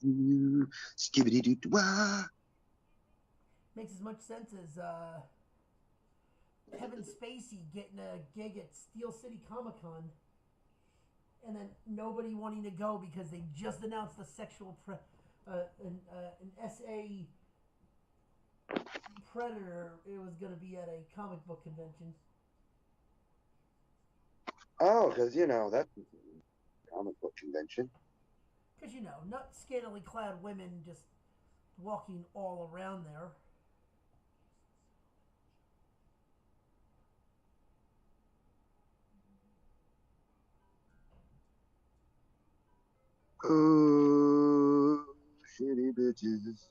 Skibbity doo wah. Makes as much sense as Kevin Spacey getting a gig at Steel City Comic Con, and then nobody wanting to go because they just announced an SA Predator. It was going to be at a comic book convention. Oh, because that's a comic book convention. Because, not scantily clad women just walking all around there. Oh, shitty bitches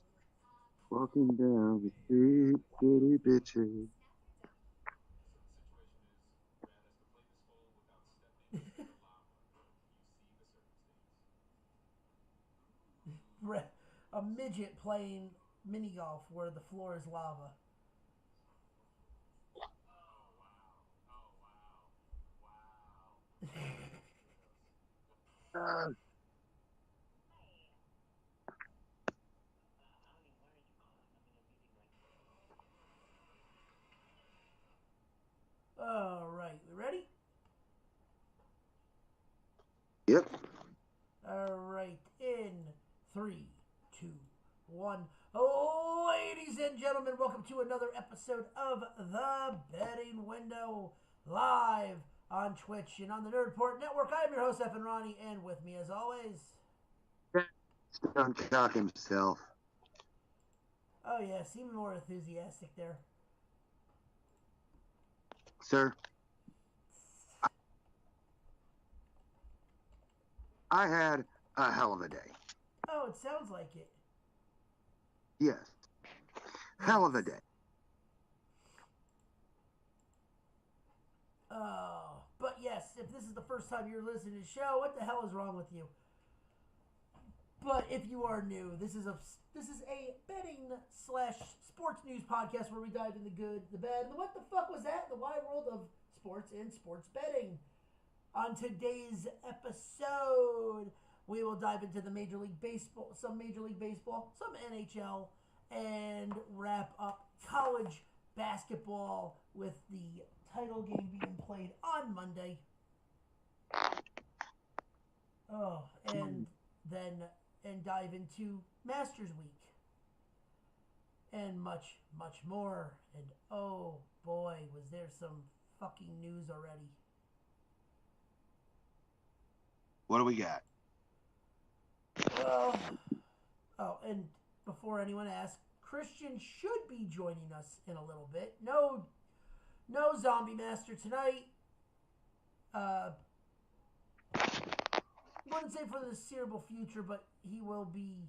walking down the street, shitty bitches. A midget playing mini golf where the floor is lava. Uh, All right, we ready? yep. All right, in three, two, one. Oh, ladies and gentlemen, welcome to another episode of The Betting Window live on Twitch and on the Nerdport Network. I am your host, Evan Ronnie, and with me, as always. Stone cock himself. Oh, yeah, seem more enthusiastic there. Sir, I had a hell of a day. Oh, it sounds like it. Yes. Hell of a Yes. day. Oh, but yes, if this is the first time you're listening to the show, what the hell is wrong with you? But if you are new, this is a betting slash sports news podcast where we dive in the good, the bad, and the what the fuck was that? The wide world of sports and sports betting. On today's episode, we will dive into the Major League Baseball, some Major League Baseball, some NHL, and wrap up college basketball with the title game being played on Monday. Oh, and dive into Masters Week and much, much more. And oh boy, was there some fucking news already. What do we got? Well, oh, and before anyone asks, Christian should be joining us in a little bit. No Zombie Master tonight. Uh, wouldn't say for the foreseeable future, but he will be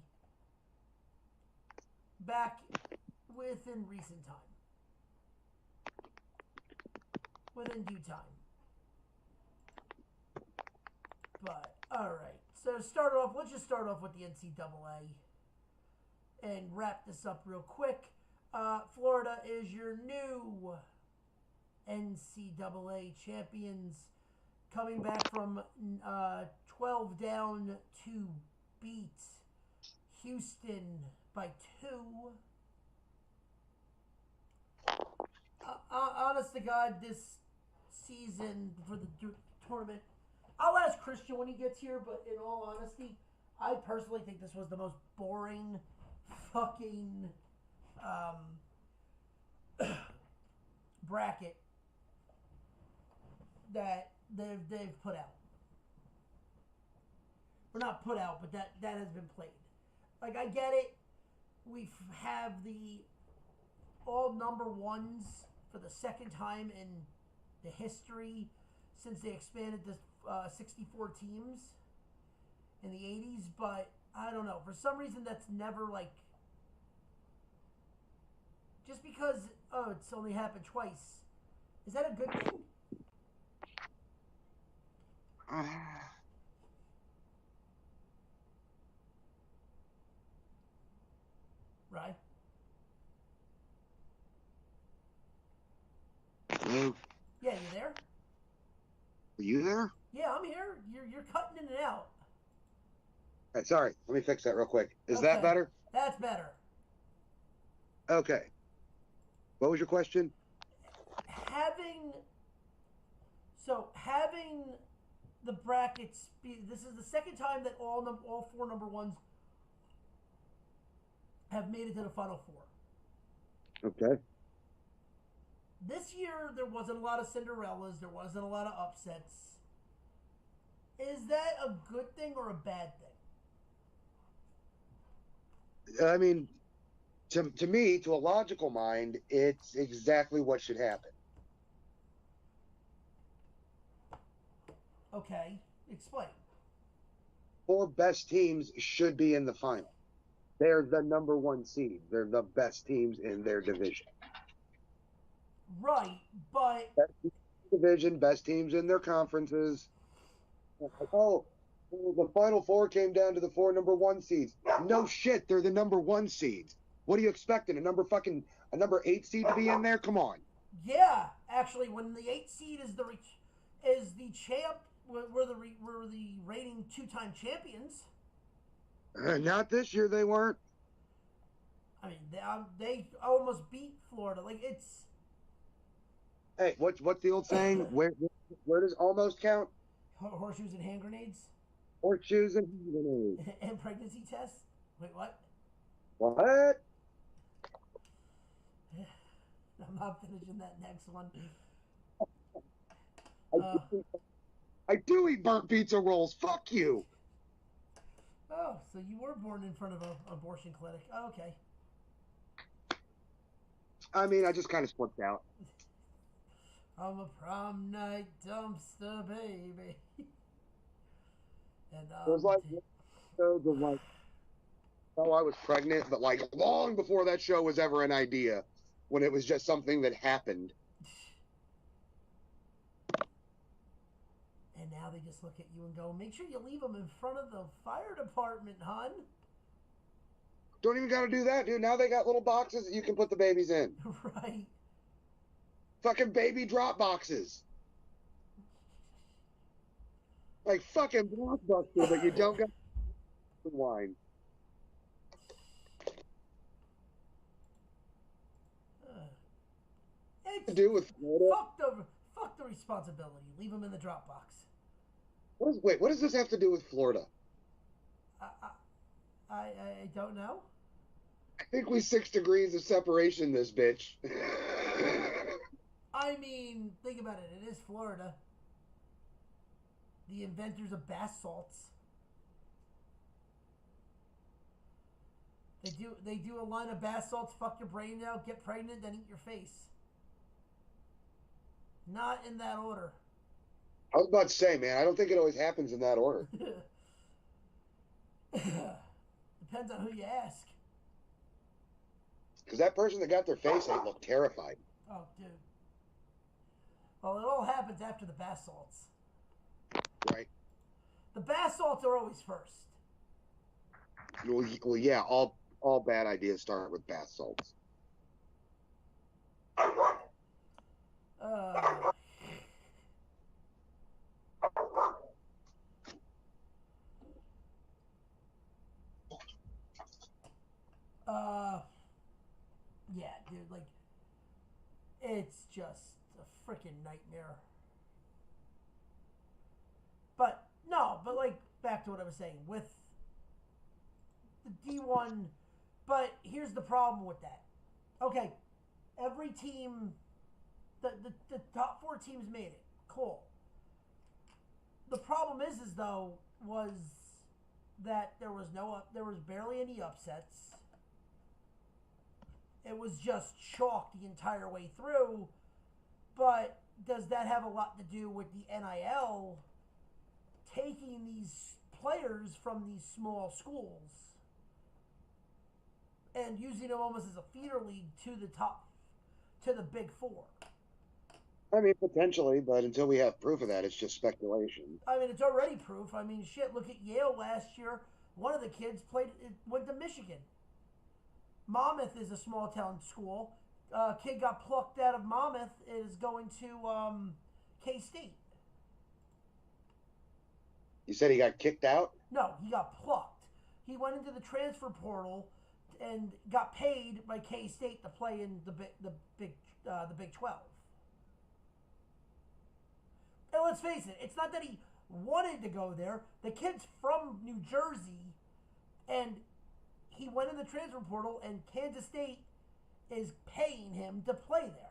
back within recent time, within due time. But all right, so let's just start off with the NCAA and wrap this up real quick. Florida is your new NCAA champions, coming back from 12 down to beat Houston by 2. Honest to God, this season for the tournament, I'll ask Christian when he gets here, but in all honesty, I personally think this was the most boring fucking um, bracket that they've put out. Or not put out, but that has been played. Like, I get it. We have the all number ones for the second time in the history since they expanded to 64 teams in the 80s, but I don't know. For some reason, that's never like. Just because, it's only happened twice. Is that a good thing? Right? Hello? Yeah, you there? Are you there? Yeah, I'm here. You're cutting in and out. right, sorry, let me fix that real quick. Is that Okay, better? that's better. Okay. What was your question? Having having the brackets be, this is the second time that all four number ones have made it to the final four. Okay. This year there wasn't a lot of Cinderellas, there wasn't a lot of upsets. Is that a good thing or a bad thing? I mean, to me, to a logical mind, it's exactly what should happen. Okay, explain. Four best teams should be in the final. They're the number one seed. They're the best teams in their division. Right, but Best division, best teams in their conferences. Oh, the final four came down to the four number one seeds. No shit, they're the number one seeds. What are you expecting? A number 8 seed to be in there? Come on. yeah, actually, when the 8th seed is the champ, we're the reigning 2-time champions. Not this year. They weren't. I mean, they almost beat Florida. Like it's Hey, what's the old saying? Where does almost count? horseshoes and hand grenades Horseshoes and hand grenades. and pregnancy tests. Wait, what? What? I'm not finishing that next one. I do eat burnt pizza rolls. Fuck you. Oh, so you were born in front of an abortion clinic. Oh, okay. I mean, I just kind of slipped out. I'm a prom night dumpster baby. And It was like episodes of like, oh, I was pregnant, but like long before that show was ever an idea, when it was just something that happened. And now they just look at you and go, make sure you leave them in front of the fire department, hon. Don't even got to do that, dude. Now they got little boxes that you can put the babies in. Right. Fucking baby drop boxes. Like fucking Blockbuster, but you don't got wine. To do with Florida? Fuck the responsibility. Leave them in the drop box. What does this have to do with Florida? I don't know. I think we 6 degrees of separation this bitch. I mean, think about it. It is Florida. The inventors of bath salts. They do a line of bath salts, fuck your brain out, get pregnant, then eat your face. Not in that order. I was about to say, man, I don't think it always happens in that order. Depends on who you ask. Because that person that got their face ate looked terrified. Oh, dude. Well, it all happens after the bath salts. Right. The bath salts are always first. Well, yeah, all bad ideas start with bath salts. Yeah, dude, like, it's just a freaking nightmare. But, no, but, like, back to what I was saying, with the D1, but here's the problem with that. Okay, every team, the top 4 teams made it. Cool. The problem is though, was that there was barely any upsets. It was just chalk the entire way through. But does that have a lot to do with the NIL taking these players from these small schools and using them almost as a feeder league to the Big Four? I mean, potentially, but until we have proof of that, it's just speculation. I mean, it's already proof. I mean, shit, look at Yale last year. One of the kids went to Michigan. Monmouth is a small town school. Kid got plucked out of Monmouth, is going to K-State. You said he got kicked out? No, he got plucked. he went into the transfer portal and got paid by K-State to play in the Big 12. And let's face it, it's not that he wanted to go there. The kid's from New Jersey, and he went in the transfer portal, and Kansas State is paying him to play there.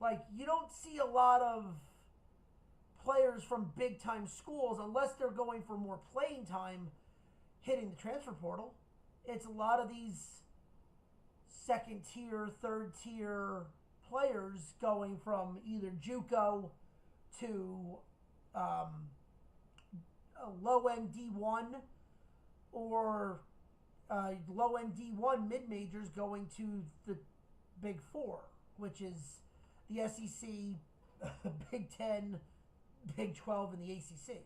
Like, you don't see a lot of players from big-time schools, unless they're going for more playing time, hitting the transfer portal. It's a lot of these second-tier, third-tier players going from either JUCO to a low-end D1 or low-end D1 mid-majors going to the Big Four, which is the SEC, Big 10, Big 12, and the ACC.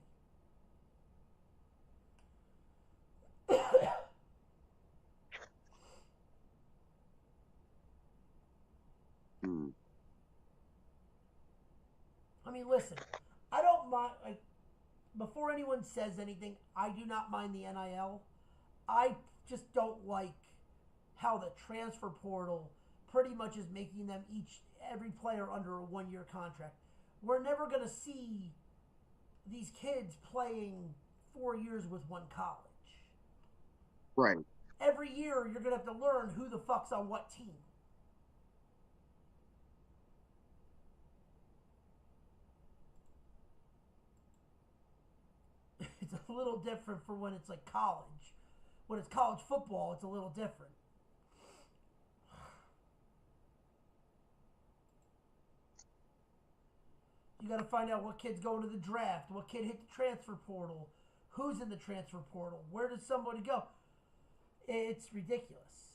I mean, listen, I don't mind, like, before anyone says anything, I do not mind the NIL. I just don't like how the transfer portal pretty much is making them every player under a 1-year contract. We're never going to see these kids playing 4 years with one college. Right. Every year, you're going to have to learn who the fuck's on what team. It's a little different for when it's like college. When it's college football, it's a little different. You got to find out what kid's going to the draft, what kid hit the transfer portal, who's in the transfer portal, where does somebody go? It's ridiculous.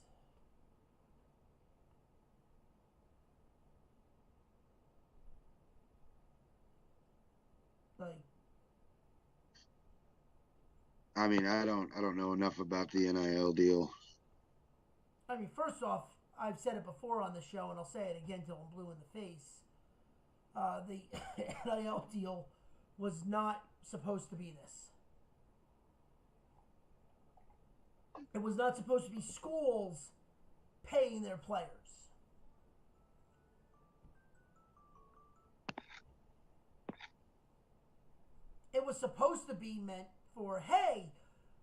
Like, I mean, I don't know enough about the NIL deal. I mean, first off, I've said it before on the show, and I'll say it again till I'm blue in the face. The NIL deal was not supposed to be this. It was not supposed to be schools paying their players. It was supposed to be meant for, hey,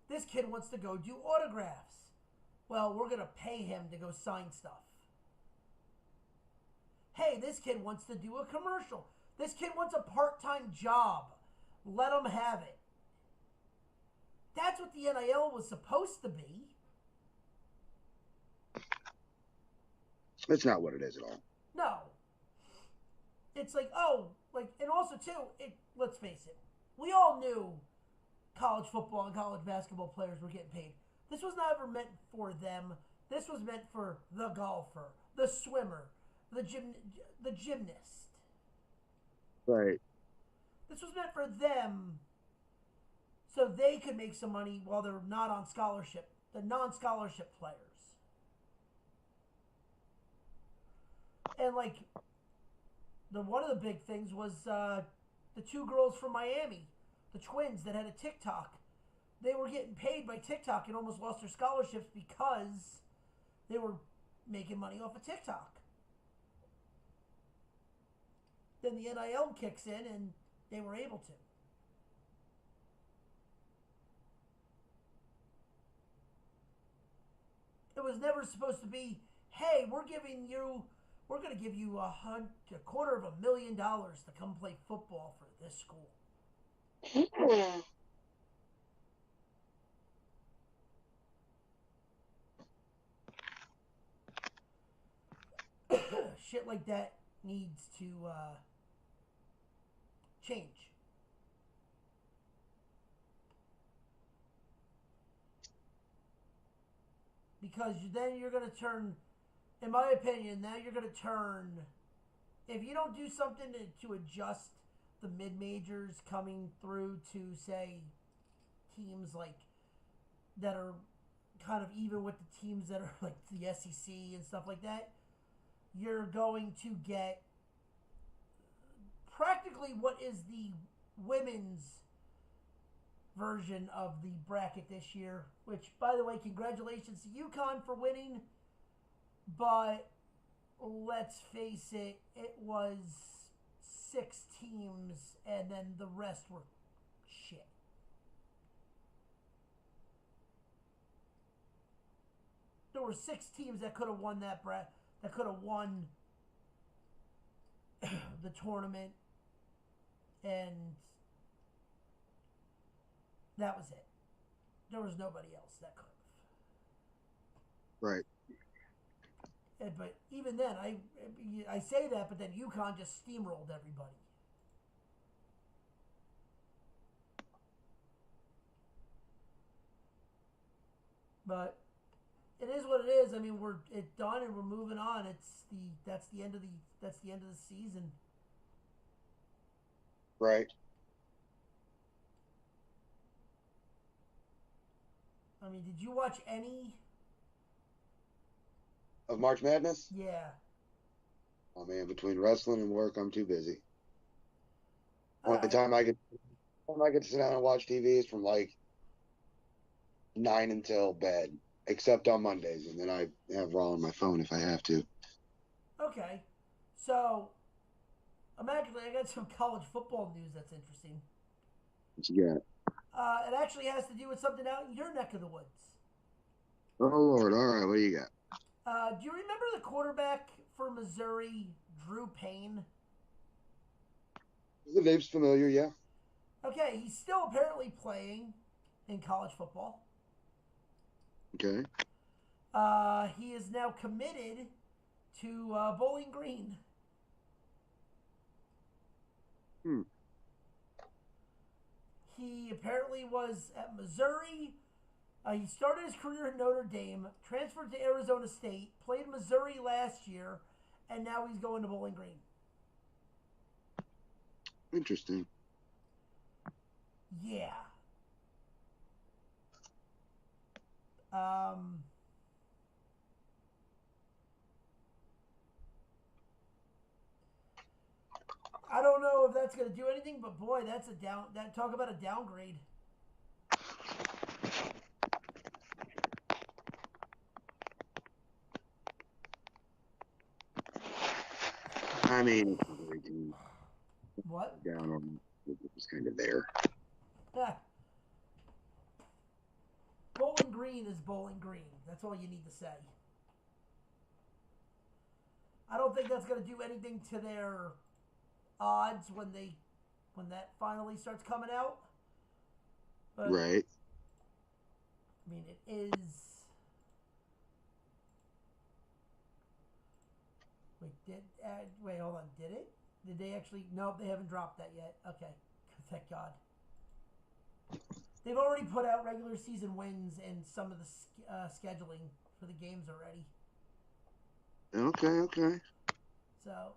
this kid wants to go do autographs. Well, we're going to pay him to go sign stuff. Hey, this kid wants to do a commercial. This kid wants a part-time job. Let him have it. That's what the NIL was supposed to be. It's not what it is at all. No. It's like, oh, like, and also, too, let's face it. We all knew college football and college basketball players were getting paid. This was not ever meant for them. This was meant for the golfer, the swimmer, the gymnast. Right. This was meant for them so they could make some money while they're not on scholarship, the non-scholarship players. And, like, one of the big things was the 2 girls from Miami, the twins that had a TikTok. They were getting paid by TikTok and almost lost their scholarships because they were making money off of TikTok. Then the NIL kicks in and they were able to. It was never supposed to be, hey, we're going to give you $250,000 to come play football for this school. Shit like that needs to change. Because then you're going to turn, in my opinion, now you're going to turn, if you don't do something to adjust the mid-majors coming through to, say, teams like that are kind of even with the teams that are like the SEC and stuff like that, you're going to get basically what is the women's version of the bracket this year, which, by the way, congratulations to UConn for winning, but let's face it, it was 6 teams and then the rest were shit. There were 6 teams that could have won that could have won the tournament, and that was it. There was nobody else that could have. Right. But even then, I say that, but then UConn just steamrolled everybody. But it is what it is. I mean, it's done and we're moving on. That's the end of the season. Right. I mean, did you watch any of March Madness? Yeah. Oh man, between wrestling and work, I'm too busy. Only time I get to sit down and watch TV is from like 9 until bed, except on Mondays, and then I have Raw on my phone if I have to. Okay, so imagine I got some college football news that's interesting. What you got? It actually has to do with something out in your neck of the woods. Oh Lord! All right, what do you got? Do you remember the quarterback for Missouri, Drew Payne? The name's familiar, yeah. Okay, he's still apparently playing in college football. Okay. He is now committed to Bowling Green. He apparently was at Missouri. He started his career at Notre Dame, transferred to Arizona State, played Missouri last year, and now he's going to Bowling Green. Interesting. Yeah. I don't know if that's going to do anything, but boy, that's talk about a downgrade. I mean, what? Down on it was kind of there. Bowling Green is Bowling Green. That's all you need to say. I don't think that's going to do anything to their odds when that finally starts coming out. But, right. I mean, it is. Wait, hold on. Did it? Did they actually? No, they haven't dropped that yet. Okay, thank God. They've already put out regular season wins and some of the scheduling for the games already. Okay. So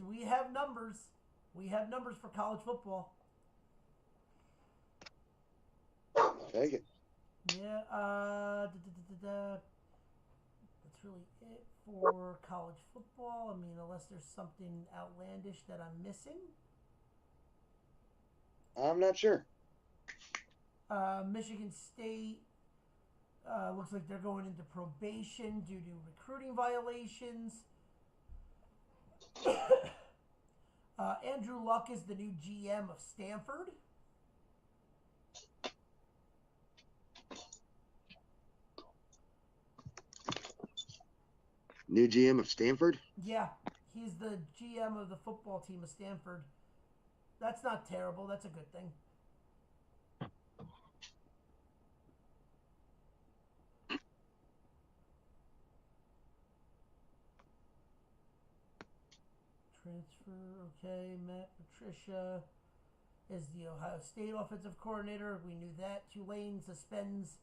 we have numbers. We have numbers for college football. Take it. Yeah. That's really it for college football. I mean, unless there's something outlandish that I'm missing. I'm not sure. Michigan State looks like they're going into probation due to recruiting violations. Andrew Luck is the new GM of Stanford. New GM of Stanford? Yeah, he's the GM of the football team of Stanford. That's not terrible. That's a good thing. Transfer, okay. Matt Patricia is the Ohio State offensive coordinator. We knew that. Tulane suspends.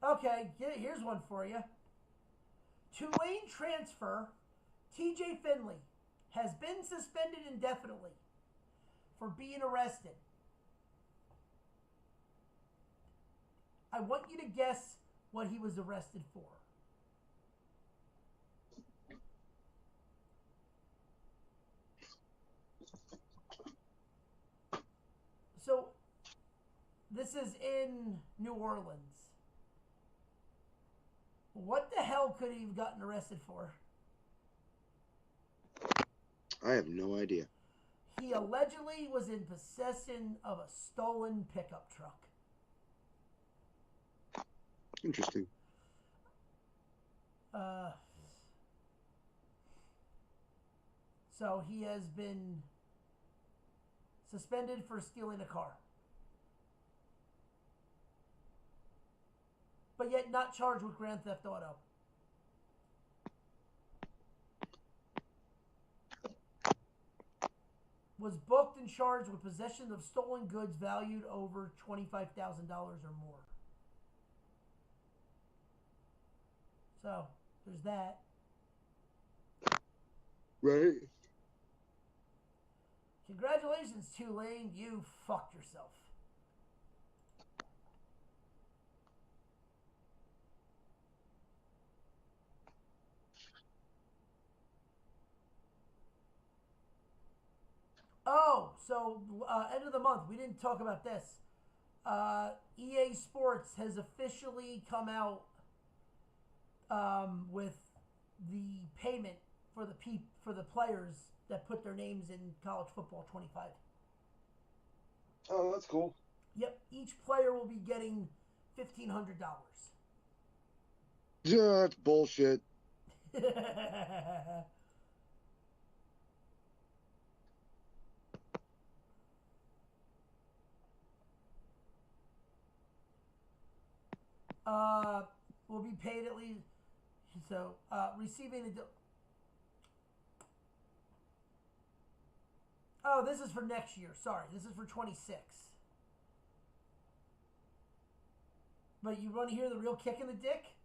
Okay, here's one for you. Tulane transfer TJ Finley has been suspended indefinitely for being arrested. I want you to guess what he was arrested for. This is in New Orleans. What the hell could he have gotten arrested for? I have no idea. He allegedly was in possession of a stolen pickup truck. Interesting. So he has been suspended for stealing a car. But yet not charged with Grand Theft Auto. Was booked and charged with possession of stolen goods valued over $25,000 or more. So, there's that. Right. Congratulations, Tulane. You fucked yourself. Oh, so end of the month. We didn't talk about this. EA Sports has officially come out with the payment for the players that put their names in College Football 25. Oh, that's cool. Yep, each player will be getting $1,500. Yeah, that's bullshit. Will be paid at least. So, receiving the. Oh, this is for next year. Sorry, this is for 26. But you want to hear the real kick in the dick?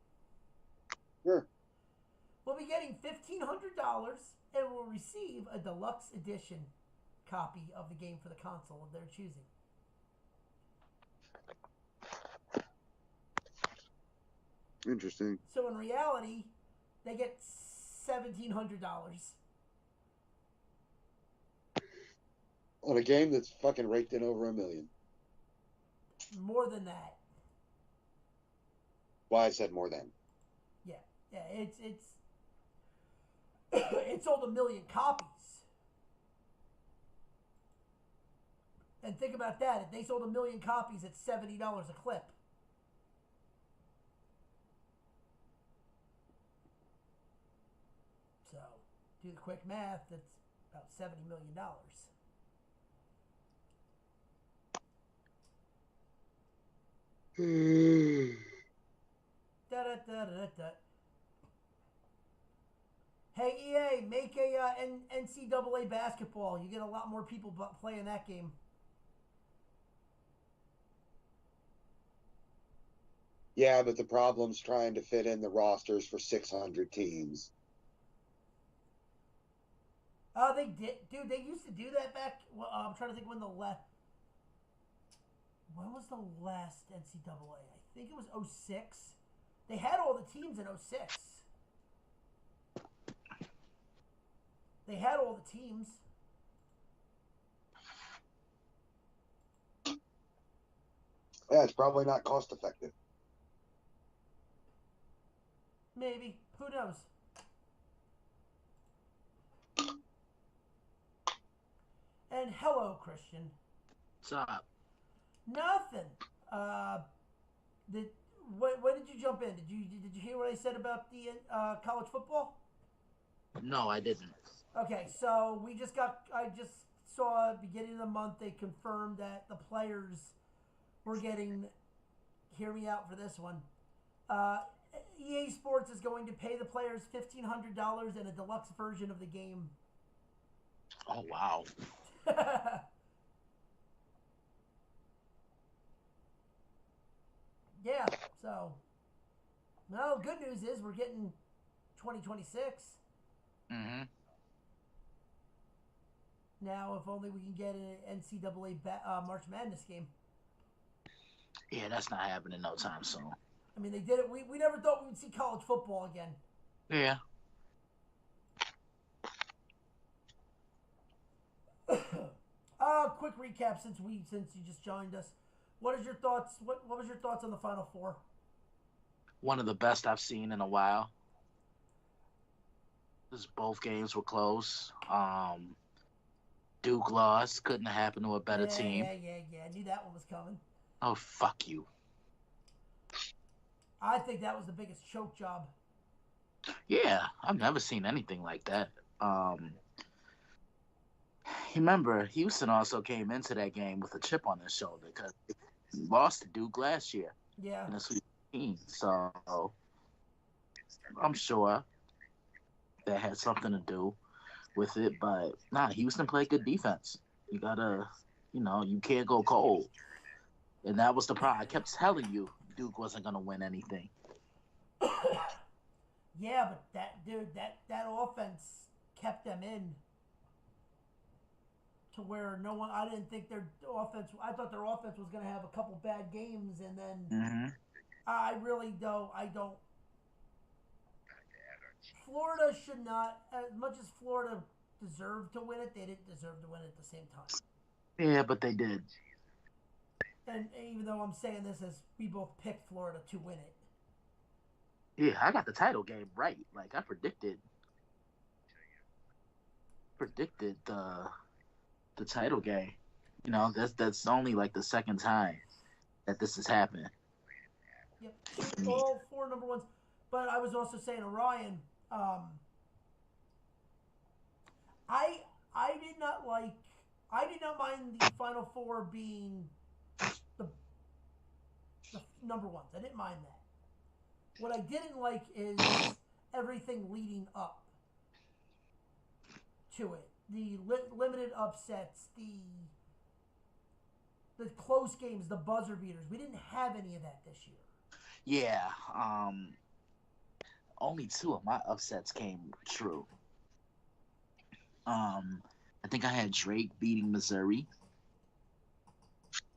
Sure. We'll be getting $1,500 and will receive a deluxe edition copy of the game for the console of their choosing. Interesting. So in reality, they get $1,700 on a game that's fucking raked in over $1 million. More than that. Why I said more than. Yeah, it sold 1 million copies. And think about that. If they sold 1 million copies at $70 a clip. So, do the quick math, that's about $70 million. Hey EA, make a NCAA basketball. You get a lot more people playing that game. Yeah, but the problem's trying to fit in the rosters for 600 teams. Oh, they did, dude. They used to do that back. Well, I'm trying to think when the last. When was the last NCAA? I think it was 06. They had all the teams in 06. They had all the teams. Yeah, it's probably not cost effective. Maybe. Who knows? And hello, Christian. What's up? Nothing. When did you jump in? Did you hear what I said about the college football? No, I didn't. Okay, so I just saw beginning of the month they confirmed that the players were getting. Hear me out for this one. EA Sports is going to pay the players $1,500 and a deluxe version of the game. Oh wow. Yeah, so. Well, good news is we're getting 2026. Mm-hmm. Now, if only we can get an NCAA March Madness game. Yeah, that's not happening no time soon. I mean, they did it. We never thought we would see college football again. Yeah. Quick recap since you just joined us. What is your thoughts? What was your thoughts on the Final Four? One of the best I've seen in a while. Because both games were close. Duke lost. Couldn't have happened to a better team. Yeah. I knew that one was coming. Oh, fuck you. I think that was the biggest choke job. Yeah, I've never seen anything like that. Remember, Houston also came into that game with a chip on their shoulder because they lost to Duke last year Yeah. in the Sweet 16. So I'm sure that had something to do with it. But nah, Houston played good defense. You gotta, you can't go cold. And that was the problem. I kept telling you Duke wasn't gonna win anything. Yeah, but that offense kept them in to where no one. I didn't think their offense. I thought their offense was going to have a couple bad games, and then I really don't. I don't. Florida should not, as much as Florida deserved to win it, they didn't deserve to win it at the same time. Yeah, but they did. And even though I'm saying this as we both picked Florida to win it. Yeah, I got the title game right. Like I predicted the title game. That's only like the second time that this has happened. Yep, all four number ones. But I was also saying to Ryan, I did not mind the Final Four being the number ones. I didn't mind that. What I didn't like is everything leading up to it. The limited upsets, the close games, the buzzer beaters. We didn't have any of that this year. Yeah, only 2 of my upsets came true. I think I had Drake beating Missouri,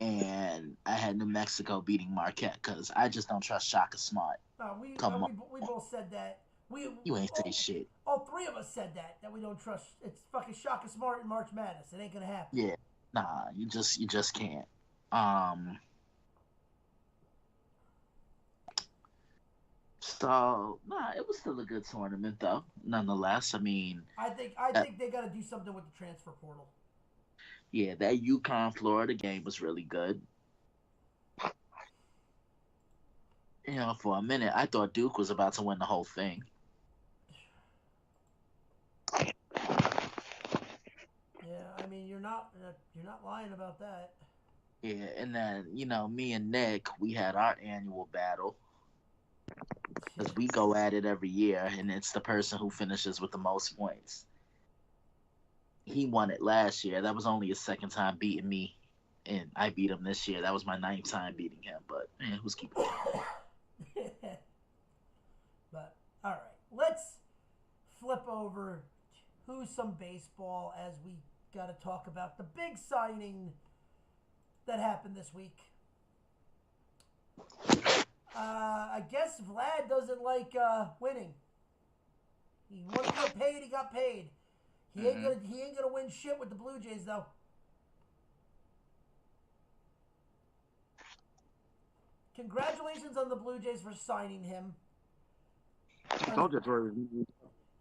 and I had New Mexico beating Marquette because I just don't trust Shaka Smart. We both said that. You ain't say shit. All 3 of us said that we don't trust. It's fucking Shaka Smart and March Madness. It ain't gonna happen. Yeah, nah, you just can't. So nah, it was still a good tournament though. Nonetheless, I mean, I think they got to do something with the transfer portal. Yeah, that UConn Florida game was really good. For a minute, I thought Duke was about to win the whole thing. Yeah, I mean you're not lying about that. Yeah, and then me and Nick, we had our annual battle because we go at it every year, and it's the person who finishes with the most points. He won it last year. That was only his second time beating me, and I beat him this year. That was my 9th time beating him. But who's keeping count? But all right, let's flip over to some baseball as we got to talk about the big signing that happened this week. I guess Vlad doesn't like winning. He wanted to get paid. He got paid. He ain't gonna win shit with the Blue Jays though. Congratulations on the Blue Jays for signing him.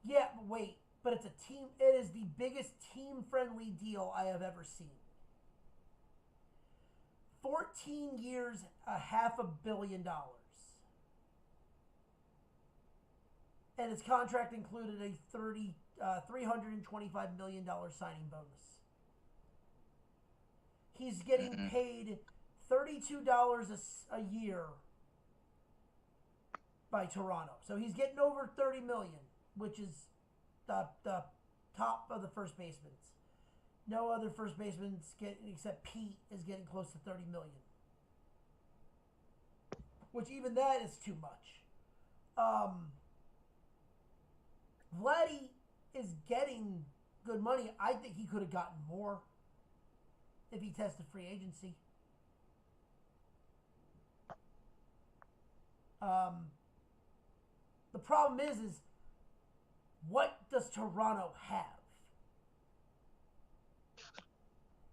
Yeah, but wait. But it's a team. It is the biggest team-friendly deal I have ever seen. 14 years, $500 million. And his contract included a $325 million signing bonus. He's getting paid $32 a year by Toronto. So he's getting over $30 million, which is the top of the first basemen. No other first baseman except Pete is getting close to $30 million. Which even that is too much. Vladdy is getting good money. I think he could have gotten more if he tested free agency. The problem is what does Toronto have?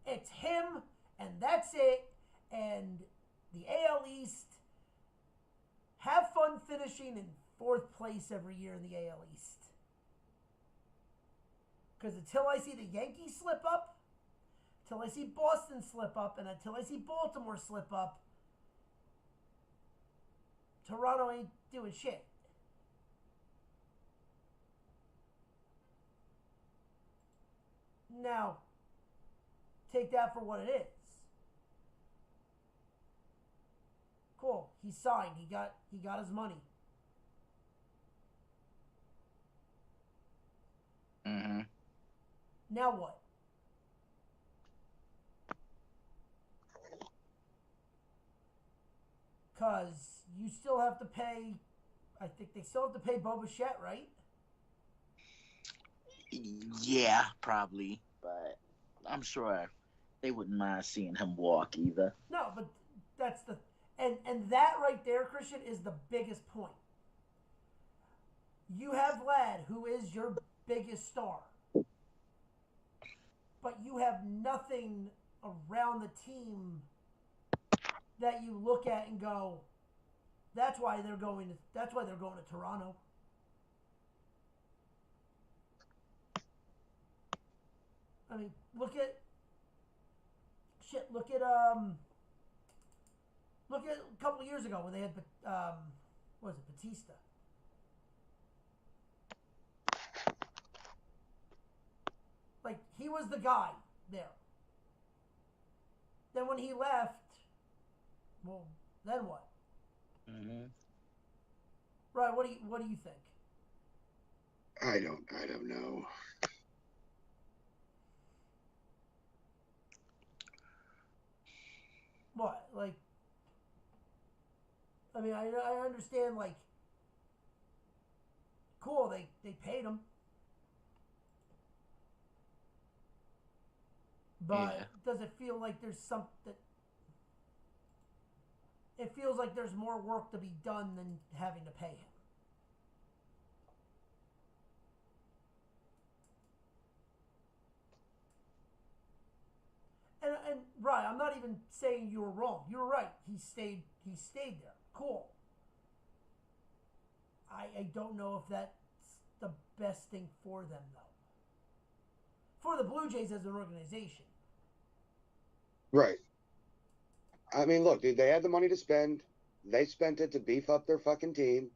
It's him, and that's it. And The AL East, have fun finishing in 4th place every year in the AL East. Because until I see the Yankees slip up, until I see Boston slip up, and until I see Baltimore slip up, Toronto ain't doing shit. Now, take that for what it is. Cool. He signed. He got his money. Mm-hmm. Now what? Because you still have to pay. I think they still have to pay Bo Bichette, right? Yeah, probably, but I'm sure they wouldn't mind seeing him walk either. No, but that's the and that right there, Christian, is the biggest point. You have Vlad, who is your biggest star, but you have nothing around the team that you look at and go, that's why they're going to Toronto. I mean, look at a couple of years ago when they had what was it, Batista? Like, he was the guy there. Then when he left, well, then what? Mm-hmm. Right, what do you think? I don't know. What? Like, I mean, I understand, like, cool, they paid him. But does it feel like there's something? It feels like there's more work to be done than having to pay him. And right, I'm not even saying you were wrong. You were right. He stayed there. Cool. I don't know if that's the best thing for them, though. For the Blue Jays as an organization. Right. I mean, look, dude, they had the money to spend. They spent it to beef up their fucking team.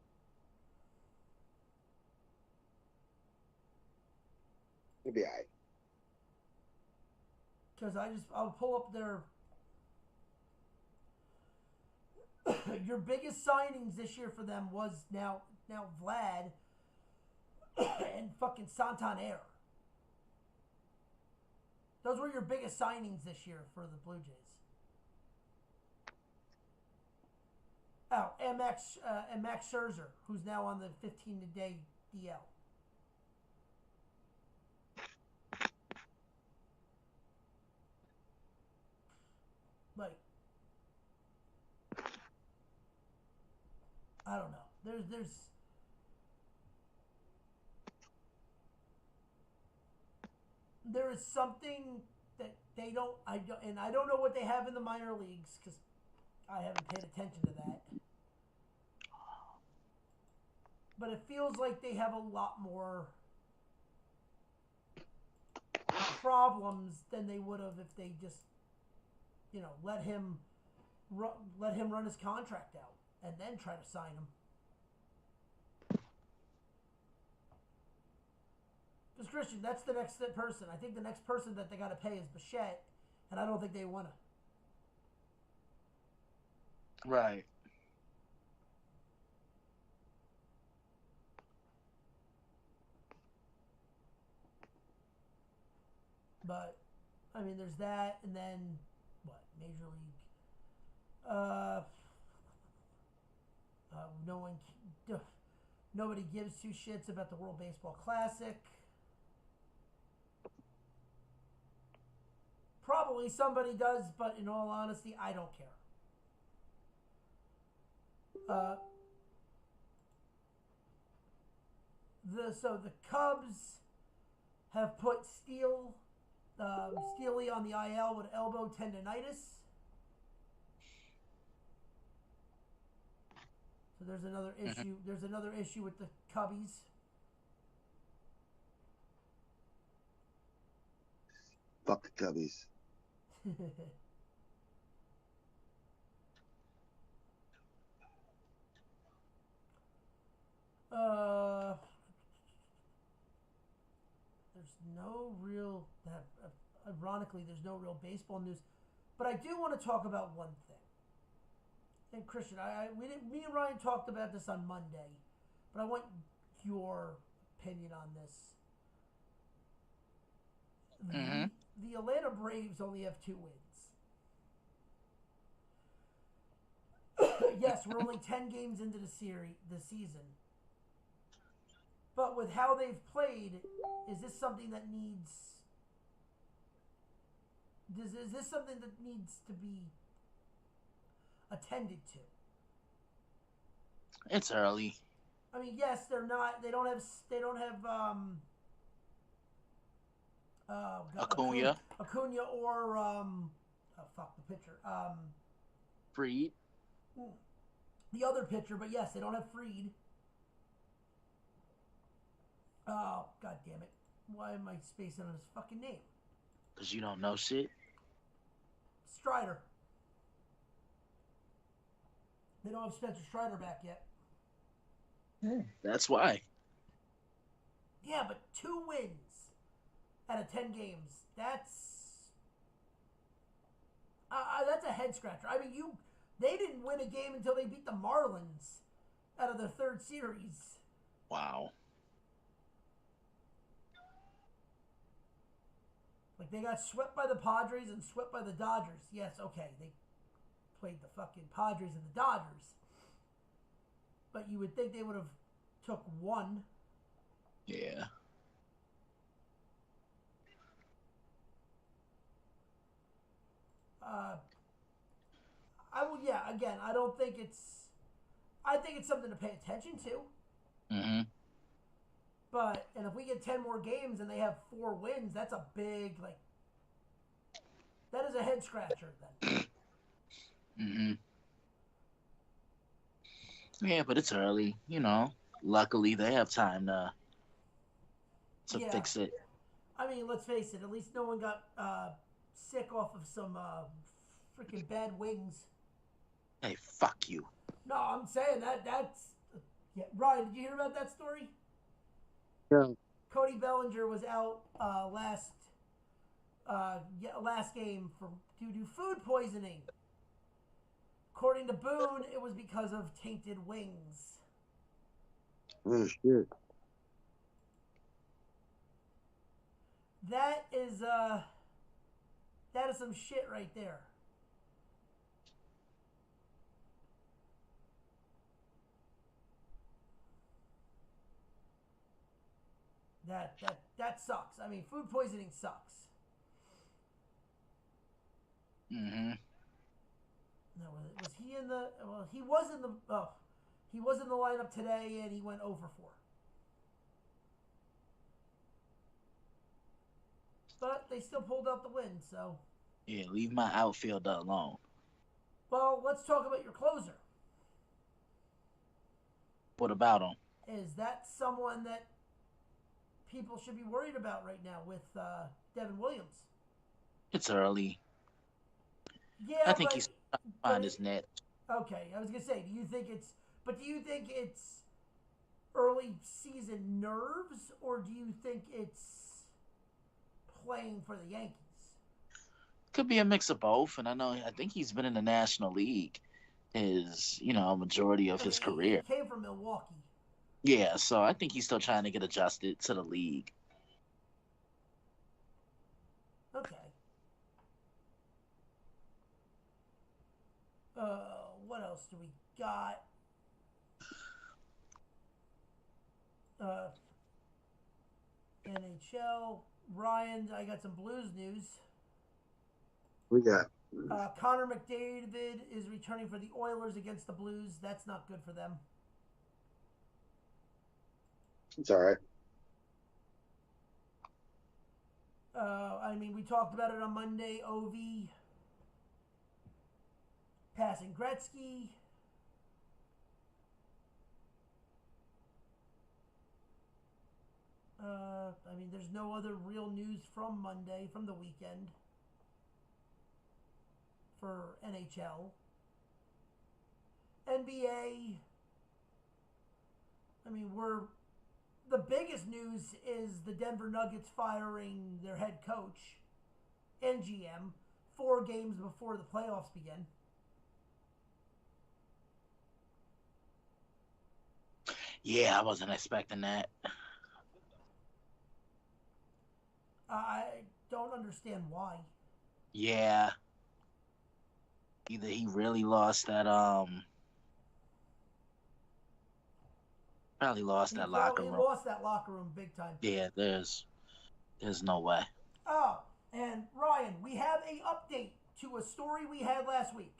It'll be all right. Because I'll pull up their your biggest signings this year for them was now Vlad and fucking Santander. Those were your biggest signings this year for the Blue Jays. Oh, and Max Scherzer, who's now on the 15-day DL. Like, I don't know. There is something that they don't. I don't know what they have in the minor leagues because I haven't paid attention to that. But it feels like they have a lot more problems than they would have if they just, let him run his contract out and then try to sign him. Because Christian, that's the next person. I think the next person that they got to pay is Bichette, and I don't think they want to. Right. But, I mean, there's that, and then, what, Major League? Nobody gives two shits about the World Baseball Classic. Probably somebody does, but in all honesty, I don't care. The Cubs have put Steely on the IL with elbow tendonitis. So there's another issue. There's another issue with the Cubbies. Fuck the Cubbies. There's no real ironically, there's no real baseball news, but I do want to talk about one thing. And Christian, me and Ryan talked about this on Monday, but I want your opinion on this. The Atlanta Braves only have 2 wins. Yes, we're only 10 games into the season. But with how they've played, is this something that needs? Is this something that needs to be attended to? It's early. I mean, yes, they're not. They don't have. Acuna or fuck the pitcher. Fried. The other pitcher, but yes, they don't have Fried. Oh, god damn it. Why am I spacing on his fucking name? Because you don't know shit? Strider. They don't have Spencer Strider back yet. That's why. Yeah, but 2 wins out of 10 games. That's a head scratcher. I mean, they didn't win a game until they beat the Marlins out of their 3rd series. Wow. Like, they got swept by the Padres and swept by the Dodgers. Yes, okay, they played the fucking Padres and the Dodgers. But you would think they would have took 1. Yeah. Again, I think it's something to pay attention to. But, and if we get 10 more games and they have 4 wins, that's a big, that is a head scratcher then. Yeah, but it's early, Luckily, they have time to fix it. I mean, let's face it, at least no one got sick off of some freaking bad wings. Hey, fuck you. No, I'm saying that's... Yeah. Ryan, did you hear about that story? Yeah. Cody Bellinger was out last game due to food poisoning. According to Boone, it was because of tainted wings. Oh, shit. That is some shit right there. That sucks. I mean, food poisoning sucks. Now, was he in the? Well, he was in the. Oh, he was in the lineup today, and he went 0 for 4. But they still pulled out the win. So. Yeah, leave my outfielder alone. Well, let's talk about your closer. What about him? Is that someone that people should be worried about right now with Devin Williams? It's early. Yeah, I think he's trying to find his net. Okay, I was gonna say, do you think it's early season nerves, or do you think it's playing for the Yankees? Could be a mix of both, and I think he's been in the National League his majority of his career. He came from Milwaukee. Yeah, so I think he's still trying to get adjusted to the league. Okay. What else do we got? NHL. Ryan, I got some Blues news. We got Connor McDavid is returning for the Oilers against the Blues. That's not good for them. It's all right. I mean, we talked about it on Monday. Ovi passing Gretzky. there's no other real news from Monday, from the weekend for NHL. NBA, I mean, the biggest news is the Denver Nuggets firing their head coach and GM 4 games before the playoffs begin. Yeah, I wasn't expecting that. I don't understand why. Yeah. Either he really lost that probably lost that locker room. He lost that locker room big time. Yeah, there's no way. Oh, and Ryan, we have a update to a story we had last week.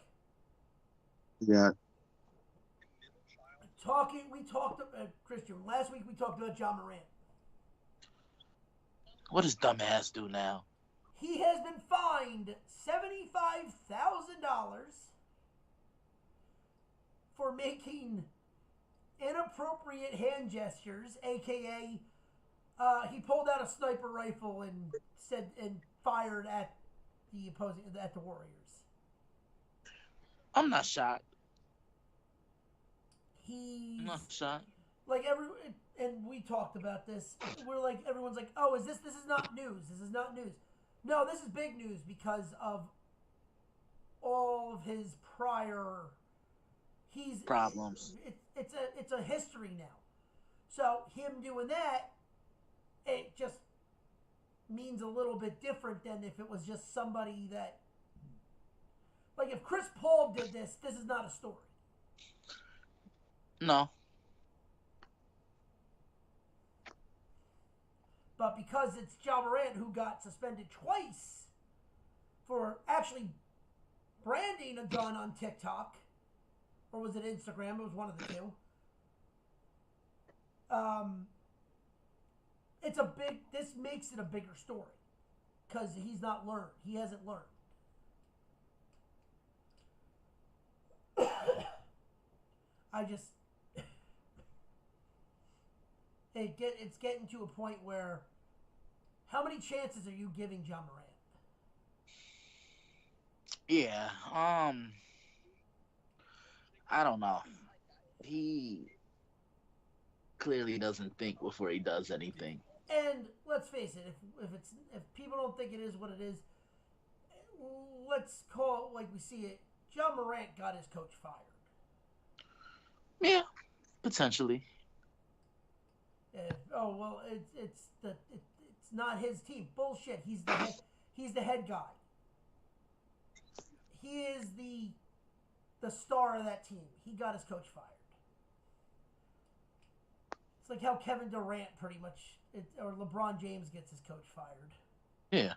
Yeah. Christian, last week we talked about Ja Morant. What does dumbass do now? He has been fined $75,000 for making inappropriate hand gestures, aka he pulled out a sniper rifle and fired at the Warriors. I'm not shocked. I'm not shocked. Like and we talked about this. We're like, everyone's like, oh, this is not news. This is not news. No, this is big news because of all of his prior problems. It's a history now. So him doing that, it just means a little bit different than if it was just somebody that, like, if Chris Paul did this is not a story. No. But because it's Ja Morant who got suspended twice for actually branding a gun on TikTok, or was it Instagram? It was one of the two. This makes it a bigger story because he's not learned. He hasn't learned. It's getting to a point where, how many chances are you giving Ja Morant? Yeah, I don't know. He clearly doesn't think before he does anything. And let's face it, if people don't think it is what it is, let's call it like we see it. Ja Morant got his coach fired. Yeah, potentially. It's not his team. Bullshit. He's the head guy. He is the star of that team. He got his coach fired. It's like how Kevin Durant pretty much, or LeBron James gets his coach fired. Yeah.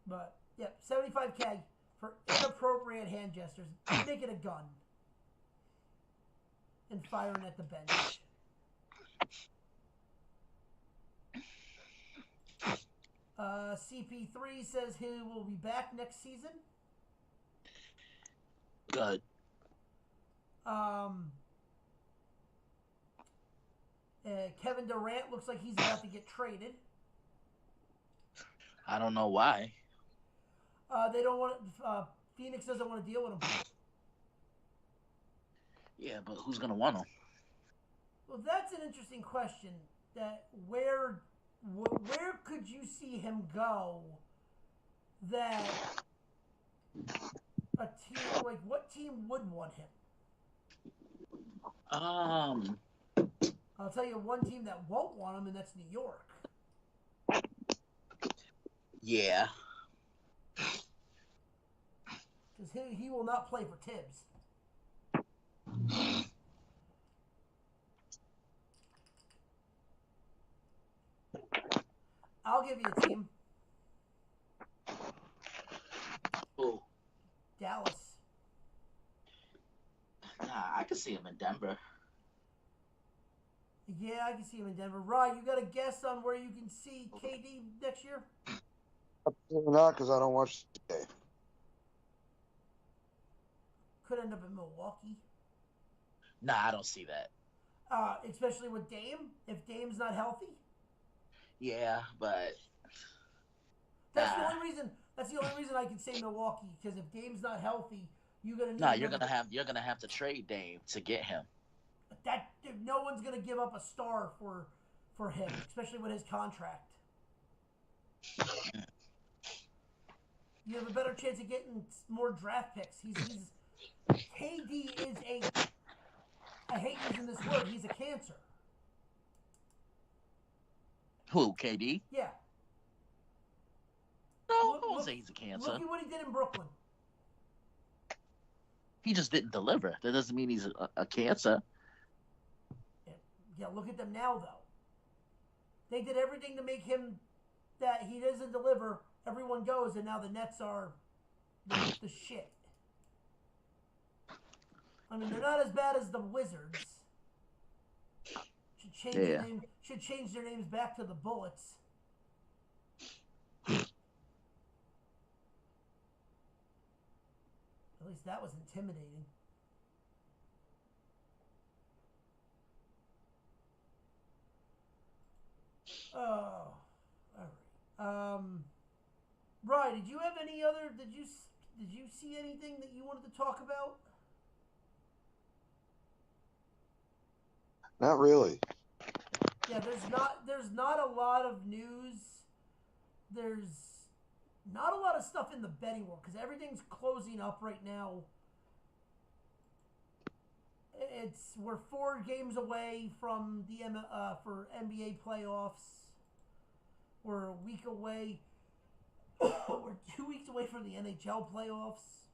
But yeah, $75,000 for inappropriate hand gestures, making a gun, and firing at the bench. CP3 says he will be back next season. Good. Kevin Durant looks like he's about to get traded. I don't know why. They don't want Phoenix doesn't want to deal with him. Yeah, but who's gonna want him? Well, that's an interesting question. That where could you see him go? That a team, like, what team would want him? I'll tell you one team that won't want him, and that's New York. Yeah. Because he will not play for Tibbs. I'll give you a team. Who? Dallas. Nah, I could see him in Denver. Yeah, I can see him in Denver. Ryan, you got a guess on where you can see KD next year? Absolutely not, because I don't watch the game. Could end up in Milwaukee. Nah, I don't see that. especially with Dame. If Dame's not healthy, Yeah, but that's the only reason. That's the only reason I can say Milwaukee, because if Dame's not healthy, you're gonna need. no, you're gonna have to trade Dame to get him. That no one's gonna give up a star for him, especially with his contract. You have a better chance of getting more draft picks. He's KD is a. I hate using this word. He's a cancer. Who? KD? Yeah. No, I won't say he's a cancer. Look at what he did in Brooklyn. He just didn't deliver. That doesn't mean he's a cancer. Yeah, look at them now, though. They did everything to make him that he doesn't deliver. Everyone goes, and now the Nets are the shit. I mean, they're not as bad as the Wizards. Should change their names back to the Bullets. At least that was intimidating. Oh, all right. Ryan, did you have any other? Did you see anything that you wanted to talk about? Not really. Yeah, there's not a lot of news. There's not a lot of stuff in the betting world because everything's closing up right now. We're 4 games away from the for NBA playoffs. We're a week away. We're 2 weeks away from the NHL playoffs.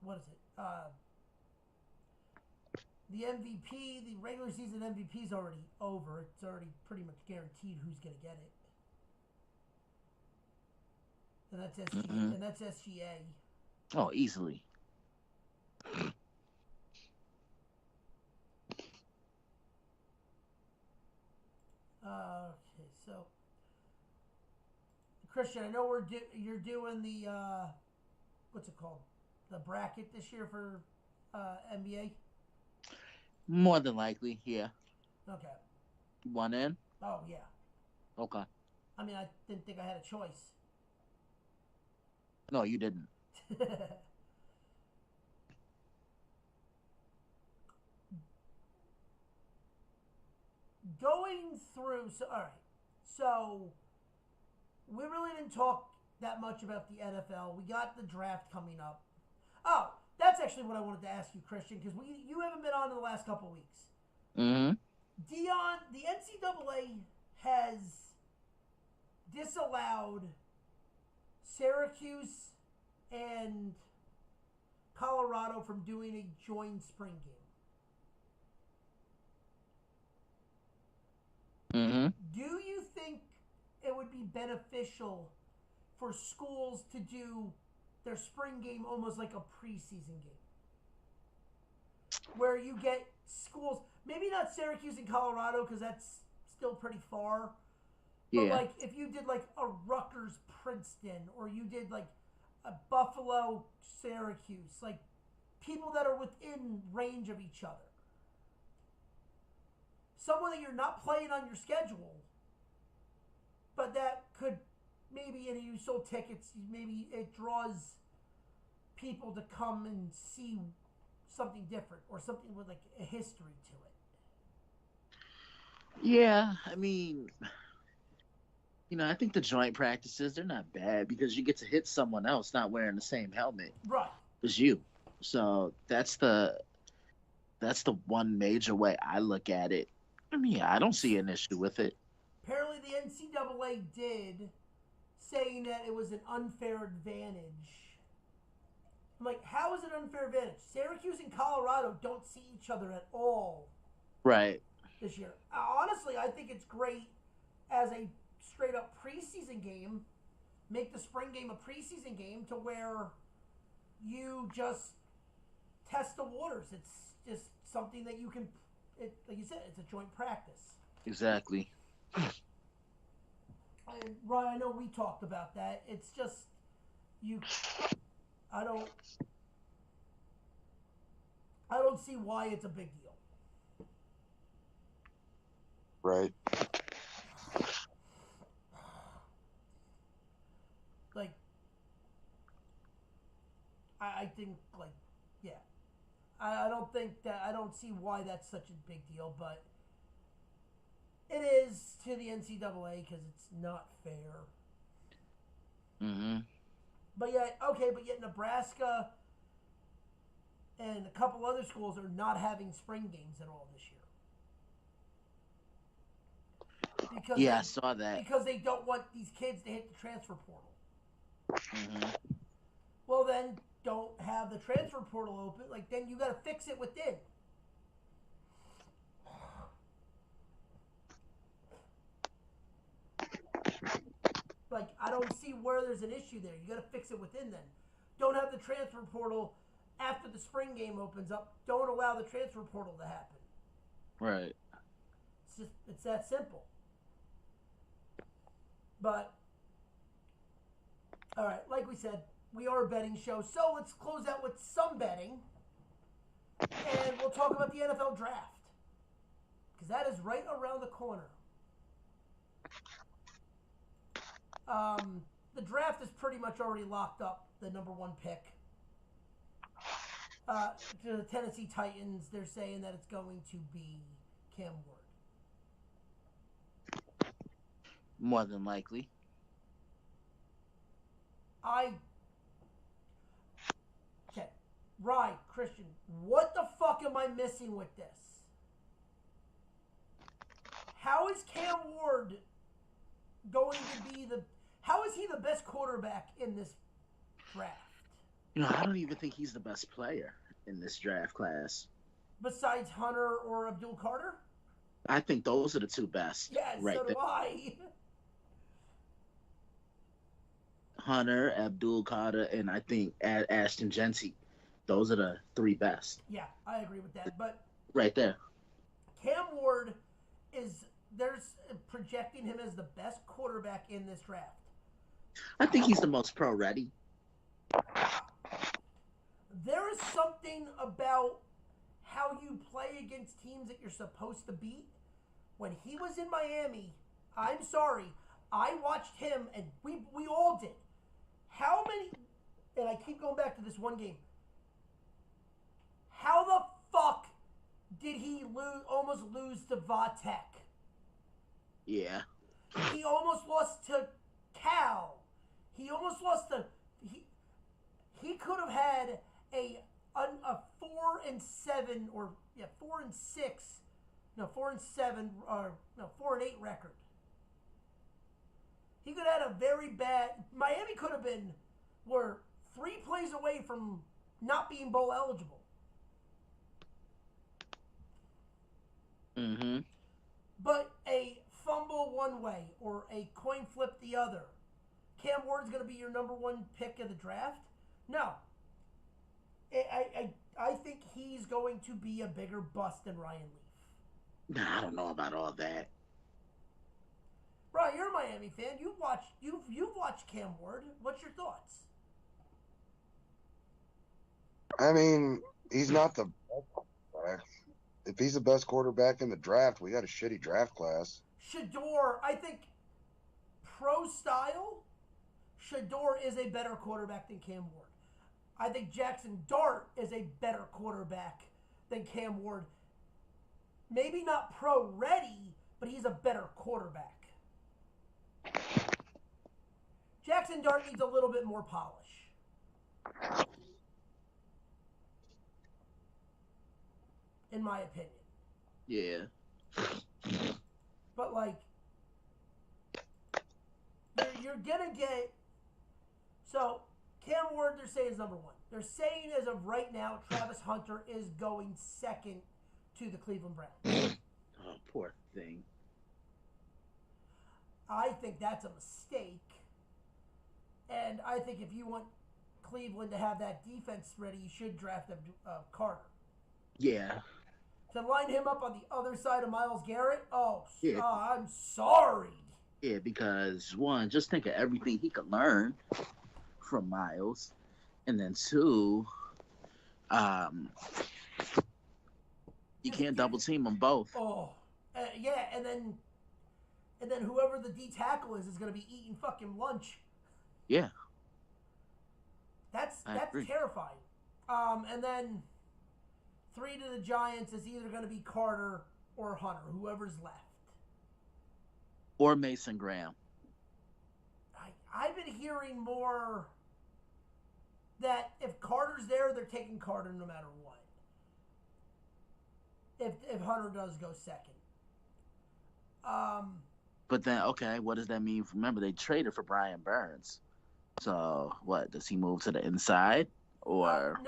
What is it? The MVP, the regular season MVP is already over. It's already pretty much guaranteed who's going to get it. And that's SGA. Mm-hmm. And that's SGA. Oh, easily. Okay, so Christian, I know you're doing the what's it called? The bracket this year for NBA. More than likely, yeah. Okay. You want in? Oh yeah. Okay. I mean, I didn't think I had a choice. No, you didn't. Going through, so all right. So we really didn't talk that much about the NFL. We got the draft coming up. Oh, that's actually what I wanted to ask you, Christian, because you haven't been on in the last couple of weeks. Mm-hmm. Dion, the NCAA has disallowed Syracuse and Colorado from doing a joint spring game. Mm-hmm. Do you think it would be beneficial for schools to do their spring game almost like a preseason game? Where you get schools, maybe not Syracuse and Colorado because that's still pretty far. But Yeah. like if you did like a Rutgers Princeton or you did like a Buffalo Syracuse, like people that are within range of each other. Someone that you're not playing on your schedule, but that could maybe, and you sold tickets, maybe it draws people to come and see something different or something with like a history to it. Yeah, I mean, I think the joint practices, they're not bad because you get to hit someone else not wearing the same helmet Right. as you. So that's the one major way I look at it. I mean, I don't see an issue with it. Apparently the NCAA did, saying that it was an unfair advantage. I'm like, how is it an unfair advantage? Syracuse and Colorado don't see each other at all Right. this year. Honestly, I think it's great as a straight up preseason game. Make the spring game a preseason game to where you just test the waters. It's just something that you can, like you said, it's a joint practice. Exactly. And Ryan, I know we talked about that. It's just I don't. I don't see why it's a big deal. Right. Like, I think, like, yeah. I don't think that, I don't see why that's such a big deal, but it is to the NCAA because it's not fair. Mm-hmm. But yet Nebraska and a couple other schools are not having spring games at all this year. Because Yeah, I saw that. Because they don't want these kids to hit the transfer portal. Mm-hmm. Well, then don't have the transfer portal open. Like, then you got to fix it within. Like, I don't see where there's an issue there. You got to fix it within then. Don't have the transfer portal after the spring game opens up. Don't allow the transfer portal to happen. Right. It's that simple. But, all right, like we said, we are a betting show. So let's close out with some betting. And we'll talk about the NFL draft. Because that is right around the corner. The draft is pretty much already locked up, the number one pick. The Tennessee Titans, they're saying that it's going to be Cam Ward. More than likely. Okay. Right, Christian, what the fuck am I missing with this? How is Cam Ward going to be how is he the best quarterback in this draft? I don't even think he's the best player in this draft class. Besides Hunter or Abdul Carter? I think those are the two best. Yeah, right so do there. I. Hunter, Abdul Carter, and I think Ashton Genty. Those are the three best. Yeah, I agree with that. But right there. Cam Ward they're projecting him as the best quarterback in this draft. I think he's the most pro ready. There is something about how you play against teams that you're supposed to beat. When he was in Miami, I'm sorry, I watched him, and we all did. How many, and I keep going back to this one game, how the fuck did he almost lose to Vatek? Yeah. He almost lost to Cal. He almost lost to, he could have had a 4-7 or 4-6, no 4-7 or no 4-8 record. He could have had a very bad. Miami could have were 3 plays away from not being bowl eligible. Mm-hmm. But a fumble one way or a coin flip the other, Cam Ward's going to be your number one pick of the draft? No. I think he's going to be a bigger bust than Ryan Leaf. Nah, I don't know about all that. Right, you're a Miami fan. You've watched Cam Ward. What's your thoughts? I mean, he's not the best quarterback. If he's the best quarterback in the draft, we got a shitty draft class. Shedeur, I think pro style, Shedeur is a better quarterback than Cam Ward. I think Jackson Dart is a better quarterback than Cam Ward. Maybe not pro ready, but he's a better quarterback. Jackson Dart needs a little bit more polish, in my opinion. Yeah. But, like, you're going to get... So, Cam Ward, they're saying, is number one. They're saying, as of right now, Travis Hunter is going second to the Cleveland Browns. Oh, poor thing. I think that's a mistake. And I think if you want Cleveland to have that defense ready, you should draft Carter. Yeah. To line him up on the other side of Myles Garrett? Yeah. I'm sorry. Yeah, because one, just think of everything he could learn from Myles. And then two, You Just can't give double it- team them both. Oh, yeah, and then whoever the D tackle is going to be eating fucking lunch. Yeah, That's I agree. terrifying. And then 3 to the Giants is either going to be Carter or Hunter, whoever's left. Or Mason Graham. I've been hearing more that if Carter's there, they're taking Carter no matter what. If Hunter does go second. But then, okay, what does that mean? Remember, they traded for Brian Burns. So, what? Does he move to the inside? Or.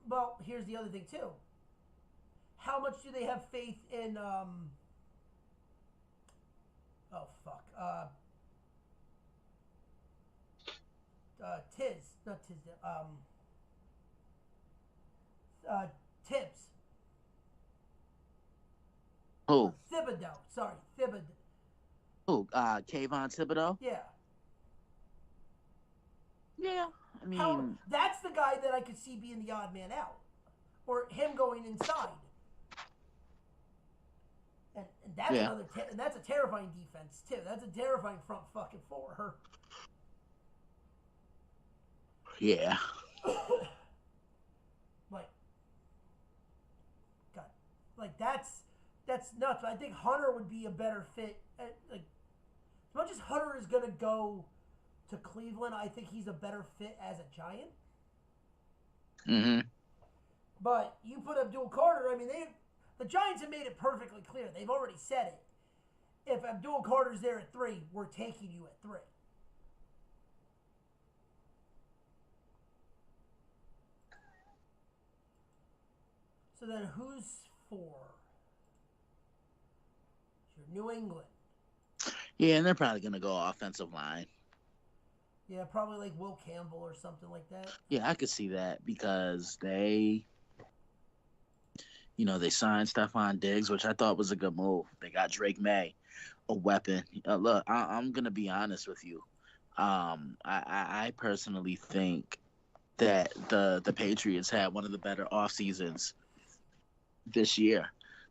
Well, here's the other thing, too. How much do they have faith in, oh, fuck. Tibbs. Who? Thibodeau. Sorry, Thibodeau. Who? Kayvon Thibodeau? Yeah. Yeah. I mean, that's the guy that I could see being the odd man out. Or him going inside. And that's and that's a terrifying defense, too. That's a terrifying front fucking four. Yeah. That's nuts. I think Hunter would be a better fit. As much as Hunter is going to go to Cleveland, I think he's a better fit as a Giant. Mm-hmm. But you put Abdul Carter, I mean, the Giants have made it perfectly clear. They've already said it. If Abdul Carter's there at 3, we're taking you at 3. So then who's 4? Your New England. Yeah, and they're probably going to go offensive line. Yeah, probably like Will Campbell or something like that. Yeah, I could see that because they signed Stephon Diggs, which I thought was a good move. They got Drake May, a weapon. Look, I'm going to be honest with you. I personally think that the Patriots had one of the better off seasons this year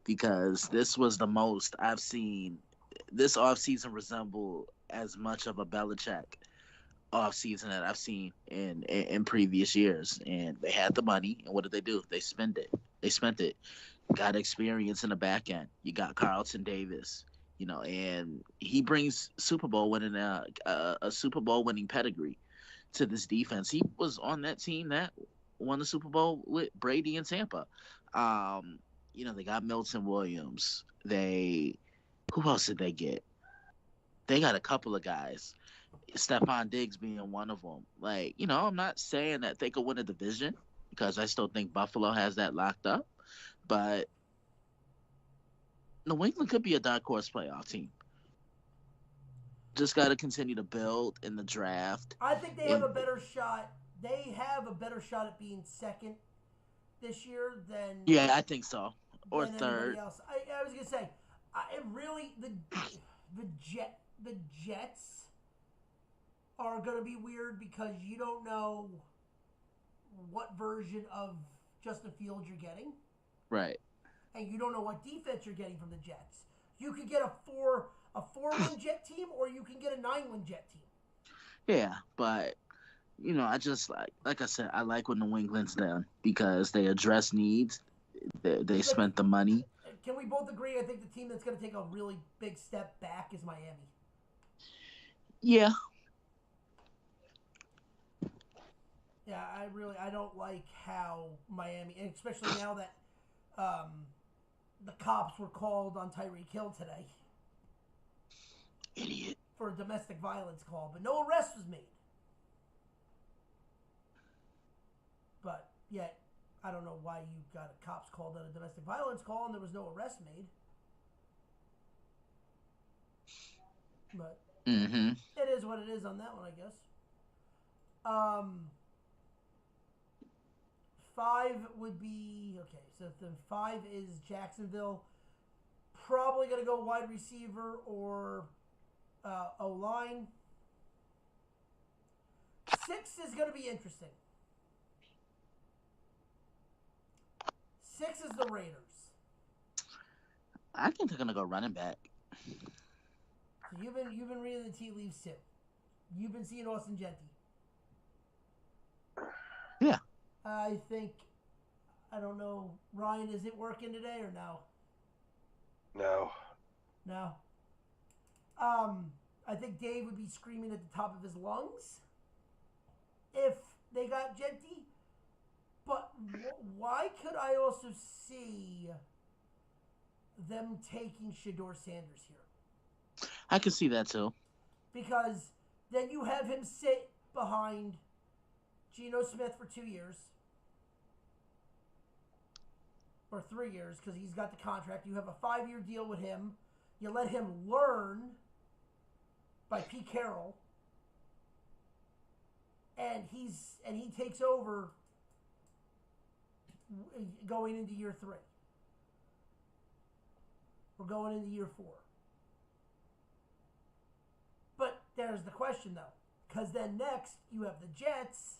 because this was the most I've seen. This offseason resembled as much of a Belichick offseason that I've seen in previous years. And they had the money, and what did they do? They spent it. Got experience in the back end. You got Carlton Davis, and he brings Super Bowl winning a Super Bowl winning pedigree to this defense. He was on that team that won the Super Bowl with Brady and Tampa. They got Milton Williams. Who else did they get? They got a couple of guys. Stephon Diggs being one of them. I'm not saying that they could win a division because I still think Buffalo has that locked up. But New England could be a dark horse playoff team. Just got to continue to build in the draft. I think they have a better shot. They have a better shot at being second this year than. Yeah, I think so. Or third. Else. I was gonna say, the Jets are gonna be weird because you don't know what version of Justin Fields you're getting. Right. And you don't know what defense you're getting from the Jets. You could get a 4-win Jet team, or you can get a 9-win Jet team. Yeah, but I just like I said, I like what New England's done because they address needs. They spent the money. Can we both agree? I think the team that's going to take a really big step back is Miami. Yeah. Yeah, I don't like how Miami, and especially now that the cops were called on Tyreek Hill today. Idiot. For a domestic violence call, but no arrest was made. But yet, I don't know why you got a cops called on a domestic violence call and there was no arrest made. But it is what it is on that one, I guess. 5 would be okay. So then 5 is Jacksonville. Probably gonna go wide receiver or O-line. 6 is gonna be interesting. 6 I think they're gonna go running back. So you've been reading the tea leaves too. You've been seeing Austin Gentry. Yeah. I think, I don't know, Ryan, is it working today or no? No. No. I think Dave would be screaming at the top of his lungs if they got Gentry. But why could I also see them taking Shedeur Sanders here? I can see that too. Because then you have him sit behind Geno Smith for 2 years. Or 3 years, because he's got the contract. You have a 5-year deal with him. You let him learn by Pete Carroll. And he takes over going into year 3. We're going into year 4. But there's the question, though. Because then next, you have the Jets,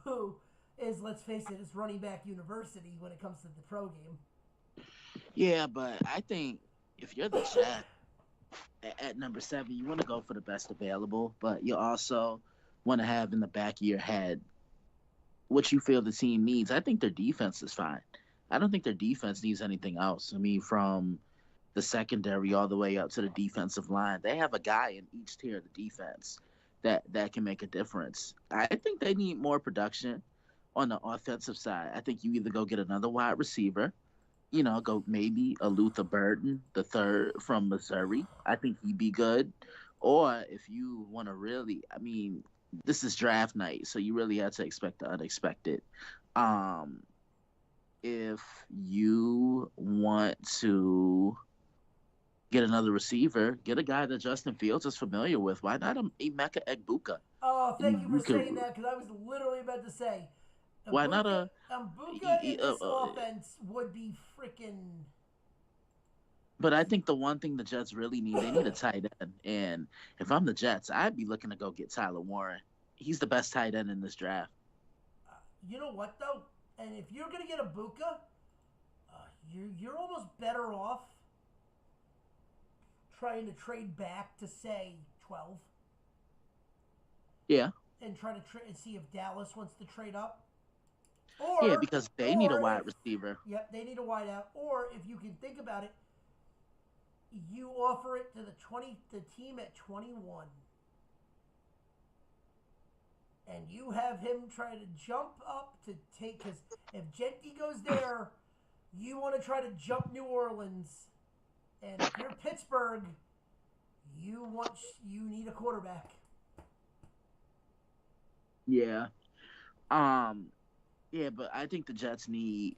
who is, let's face it, it's running back university when it comes to the pro game. Yeah, but I think if you're the Jets at number 7, you want to go for the best available, but you also want to have in the back of your head what you feel the team needs. I think their defense is fine. I don't think their defense needs anything else. I mean, from the secondary all the way up to the defensive line, they have a guy in each tier of the defense that can make a difference. I think they need more production on the offensive side. I think you either go get another wide receiver, go maybe a Luther Burden, the third from Missouri. I think he'd be good. Or if you want to really, I mean, this is draft night, so you really have to expect the unexpected. If you want to get another receiver, get a guy that Justin Fields is familiar with. Why not Emeka Egbuka? Oh, thank you for saying that, because I was literally about to say, why not Egbuka in this offense would be freaking... But I think the one thing the Jets really need, they need a tight end. And if I'm the Jets, I'd be looking to go get Tyler Warren. He's the best tight end in this draft. You know what, though? And if you're going to get Egbuka, you're almost better off trying to trade back to, say, 12. Yeah. And try to and see if Dallas wants to trade up. Or, yeah, because they need a wide receiver. Yep, they need a wide out. Or if you can think about it, you offer it to the team at 21. And you have him try to jump up to take, because if Gentry goes there, you want to try to jump New Orleans. And if you're Pittsburgh, you need a quarterback. Yeah. Yeah, but I think the Jets need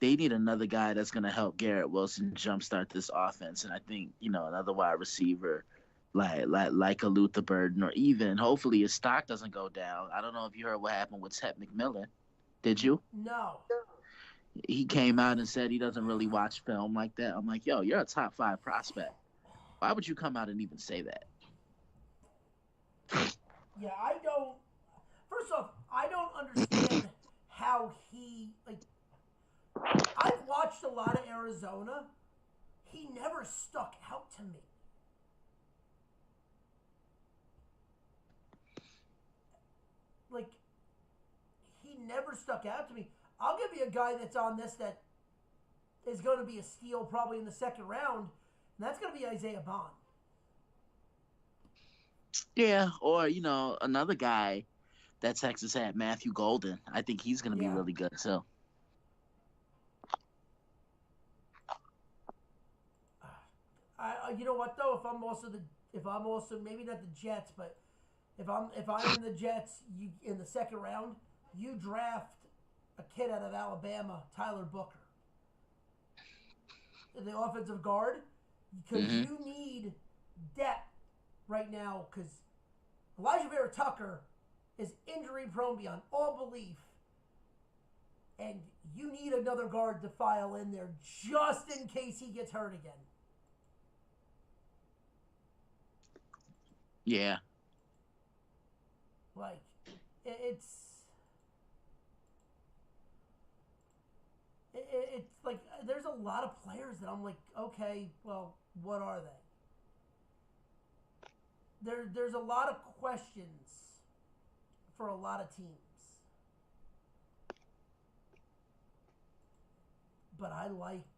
another guy that's going to help Garrett Wilson jumpstart this offense. And I think, another wide receiver like a Luther Burden, or even hopefully his stock doesn't go down. I don't know if you heard what happened with Ted McMillan. Did you? No. He came out and said he doesn't really watch film like that. I'm like, yo, you're a top 5 prospect. Why would you come out and even say that? Yeah, I don't. First off, I don't understand how he, I've watched a lot of Arizona. He never stuck out to me. He never stuck out to me. I'll give you a guy that's on this that is going to be a steal probably in the second round, and that's going to be Isaiah Bond. Yeah, or, another guy that Texas had, Matthew Golden. I think he's going to be really good, too. You know what, though? If I'm also maybe not the Jets, but if I'm in the Jets, in the second round, you draft a kid out of Alabama, Tyler Booker, the offensive guard, because you need depth right now. Because Elijah Vera Tucker is injury prone beyond all belief, and you need another guard to file in there just in case he gets hurt again. Yeah. It's like there's a lot of players that I'm like, okay, well, what are they? There's a lot of questions for a lot of teams. But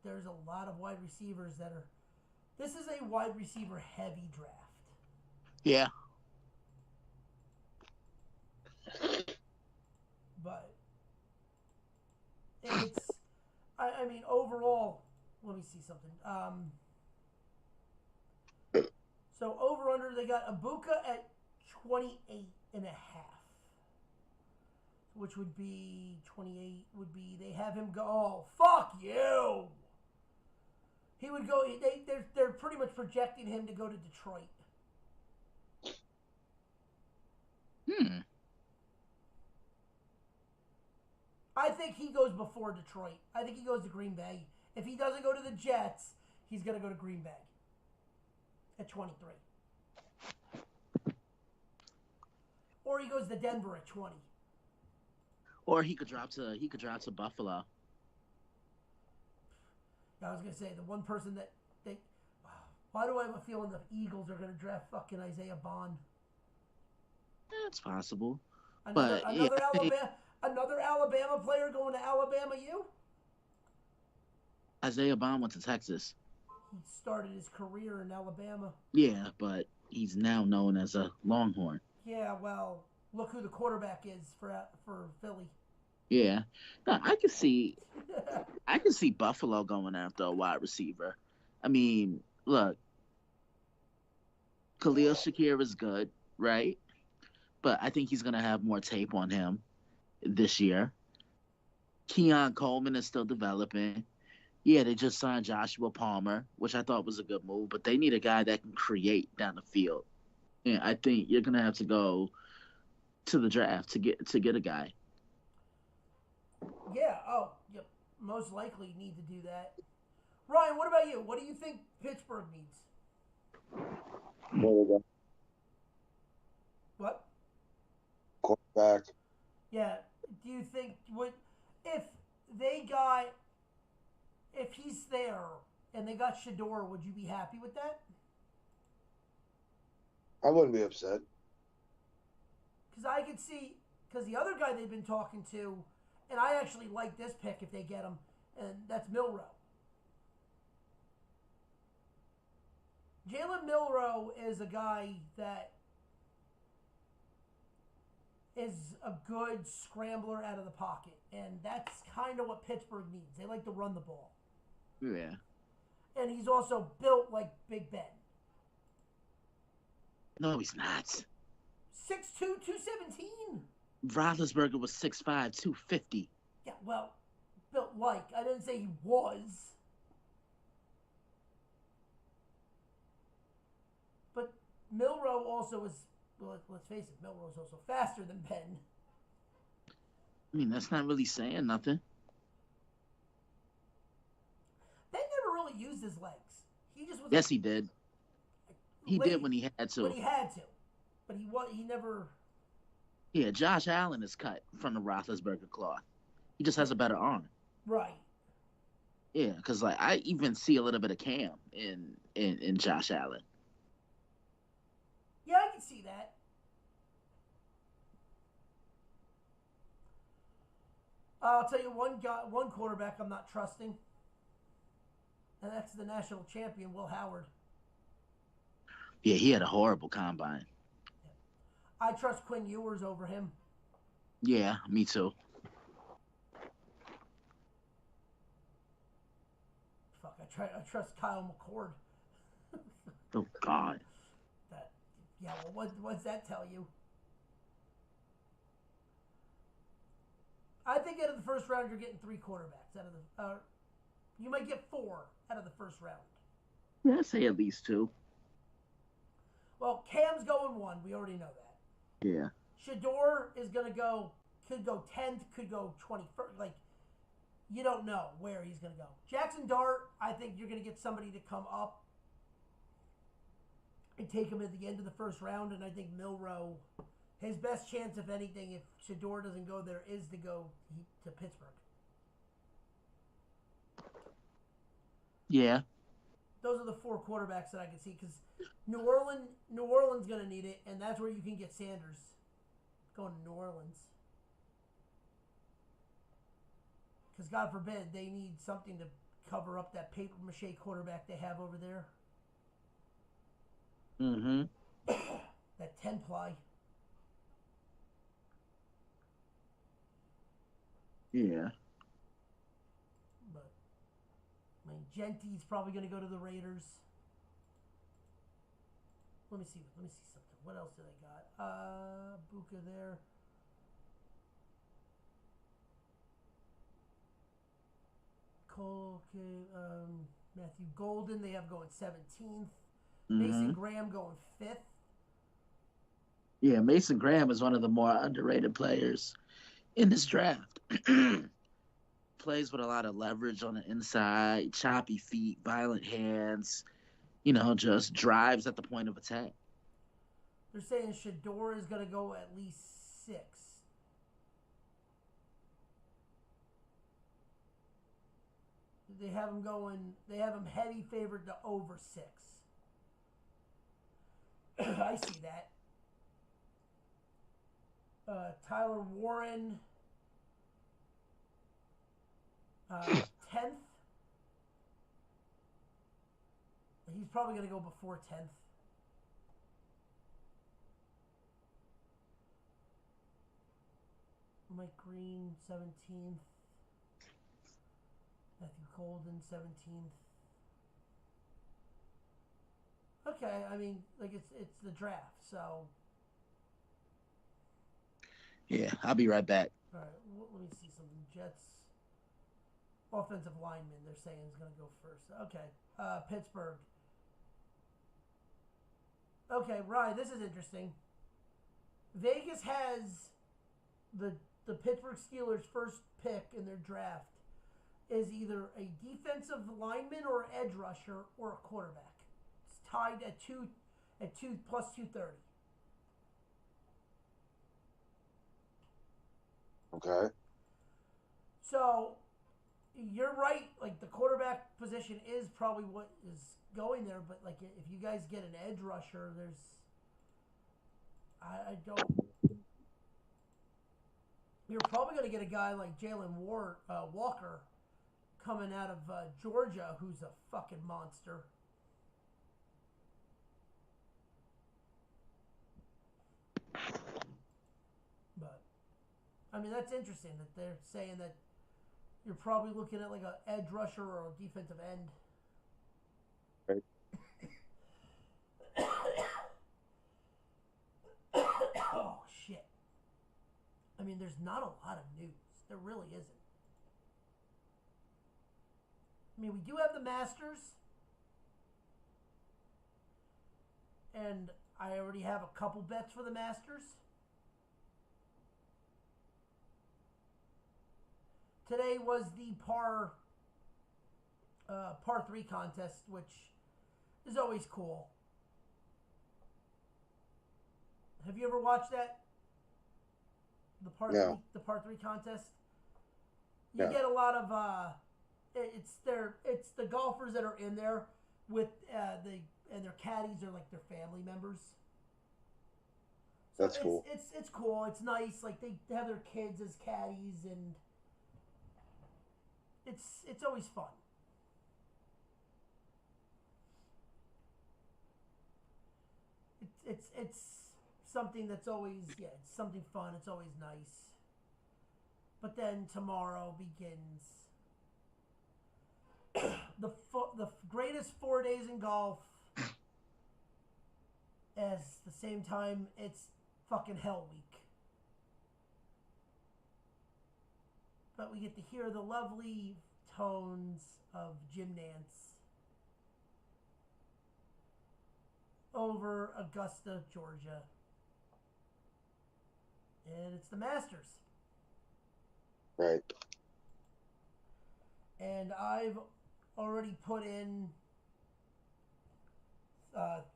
there's a lot of wide receivers that are. This is a wide receiver heavy draft. Yeah. But it's, I mean, overall, let me see something. So over under, they got Ibuka at 28 and a half. Which would be 28 would be they have him go. Oh, fuck you! He would go. They're pretty much projecting him to go to Detroit. I think he goes before Detroit. I think he goes to Green Bay. If he doesn't go to the Jets, he's gonna go to Green Bay at 23, or he goes to Denver at 20. Or he could drop to Buffalo. I was gonna say the one person that they. Why do I have a feeling the Eagles are gonna draft fucking Isaiah Bond? It's possible. Another Alabama player going to Alabama U? Isaiah Bond went to Texas. He started his career in Alabama. Yeah, but he's now known as a Longhorn. Yeah, well, look who the quarterback is for Philly. Yeah, no, I can see Buffalo going after a wide receiver. I mean, look, Khalil Shakir is good, right? But I think he's gonna have more tape on him this year. Keon Coleman is still developing. Yeah, they just signed Joshua Palmer, which I thought was a good move, but they need a guy that can create down the field. And I think you're gonna have to go to the draft to get a guy. Yeah. Oh, yep. Most likely need to do that. Ryan, what about you? What do you think Pittsburgh needs? What? Quarterback. Yeah. Do you think if he's there and they got Shador, would you be happy with that? I wouldn't be upset. Because I could see, because the other guy they've been talking to, and I actually like this pick if they get him, and that's Milroe. Jalen Milroe is a guy that is a good scrambler out of the pocket, and that's kind of what Pittsburgh needs. They like to run the ball. Yeah. And he's also built like Big Ben. No, he's not. 6'2", 217. Roethlisberger was 6'5", 250. Yeah, well, built like. I didn't say he was. But Milroe also is, well, let's face it, Milroe's also faster than Ben. I mean, that's not really saying nothing. Ben never really used his legs. He just was. Yes, he did. He did when he had to. When he had to. But he never. Yeah, Josh Allen is cut from the Roethlisberger cloth. He just has a better arm. Right. Yeah, because like I even see a little bit of Cam in Josh Allen. Yeah, I can see that. I'll tell you one quarterback I'm not trusting, and that's the national champion, Will Howard. Yeah, he had a horrible combine. I trust Quinn Ewers over him. Yeah, me too. Fuck, I trust Kyle McCord. Oh God. Yeah, well, what's that tell you? I think out of the first round, you're getting 3 quarterbacks out of the. You might get 4 out of the first round. Yeah, I'd say at least 2. Well, Cam's going 1. We already know that. Yeah. Shador is gonna go. Could go 10th. Could go 21st. Like, you don't know where he's gonna go. Jackson Dart, I think you're gonna get somebody to come up and take him at the end of the first round, and I think Milroe, his best chance, if anything, if Shador doesn't go there, is to go to Pittsburgh. Yeah. Those are the 4 quarterbacks that I can see because New Orleans going to need it, and that's where you can get Sanders going to New Orleans. Because God forbid they need something to cover up that paper mache quarterback they have over there. Mm-hmm. That 10-ply. Yeah. But I mean, Gentry's probably going to go to the Raiders. Let me see something. What else do they got? Buka there. Cole, Matthew Golden, they have going 17th. Mason Graham going 5th. Yeah, Mason Graham is one of the more underrated players in this draft. Plays with a lot of leverage on the inside, choppy feet, violent hands, just drives at the point of attack. They're saying Shador is going to go at least 6. They have him heavy favored to over 6. I see that. Tyler Warren, 10th. He's probably going to go before 10th. Mike Green, 17th. Matthew Golden, 17th. Okay, I mean, like it's the draft, so. Yeah, I'll be right back. All right, let me see something. Jets offensive lineman, they're saying is going to go first. Okay, Pittsburgh. Okay, Ryan, this is interesting. Vegas has the Pittsburgh Steelers' first pick in their draft is either a defensive lineman or edge rusher or a quarterback. It's tied at 2 plus 230. Okay. So you're right. Like the quarterback position is probably what is going there, but like if you guys get an edge rusher, I don't. You're probably going to get a guy like Jalen Walker coming out of Georgia, who's a fucking monster. But I mean, that's interesting that they're saying that you're probably looking at like an edge rusher or a defensive end. Right. Oh, shit. I mean, there's not a lot of news. There really isn't. I mean, we do have the Masters. And I already have a couple bets for the Masters. Today was the par 3 contest, which is always cool. Have you ever watched that? The par 3 contest. You get a lot of it's the golfers that are in there with and their caddies are like their family members. So that's cool. It's cool. It's nice. Like they have their kids as caddies and it's always fun. It's something that's always it's something fun. It's always nice. But then tomorrow begins the greatest 4 days in golf. As the same time, it's fucking Hell Week. But we get to hear the lovely tones of Jim Nantz over Augusta, Georgia. And it's the Masters. Right. And I've already put in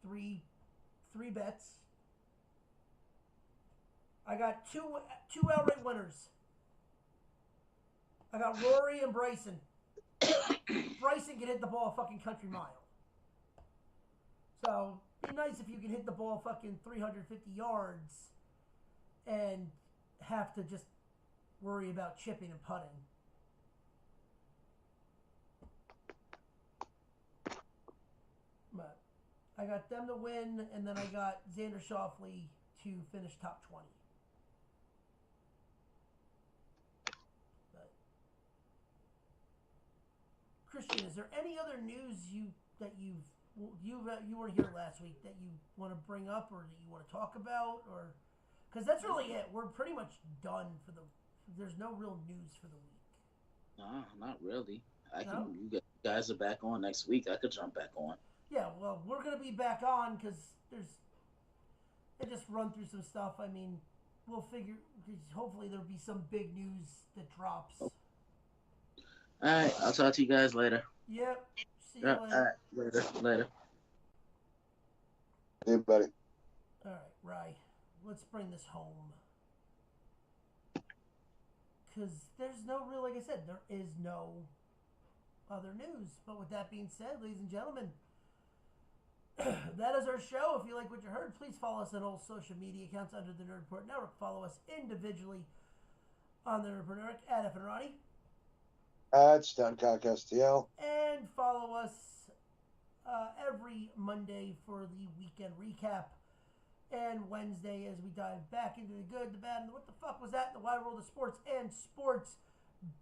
three bets. I got two outright winners. I got Rory and Bryson. Bryson can hit the ball a fucking country mile. So, it'd be nice if you can hit the ball fucking 350 yards and have to just worry about chipping and putting. But I got them to win, and then I got Xander Schauffele to finish top 20. But, Christian, is there any other news you weren't here last week that you want to bring up or that you want to talk about, or because that's really it? We're pretty much done for the. There's no real news for the week. No, not really. No? You guys are back on next week. I could jump back on. Yeah, well, we're gonna be back on because I just run through some stuff. I mean, we'll figure. Hopefully, there'll be some big news that drops. All right, I'll talk to you guys later. Yep. See you All later. right, later. Hey, buddy. All right, Rye. Let's bring this home. Because there's no real, like I said, there is no other news. But with that being said, ladies and gentlemen, that is our show. If you like what you heard, please follow us on all social media accounts under the Nerd Report Network. Follow us individually on the Nerd Report Network at F and Ronnie. At Stuncock STL. And follow us every Monday for the weekend recap. And Wednesday as we dive back into the good, the bad, and the what the fuck was that in the wide world of sports and sports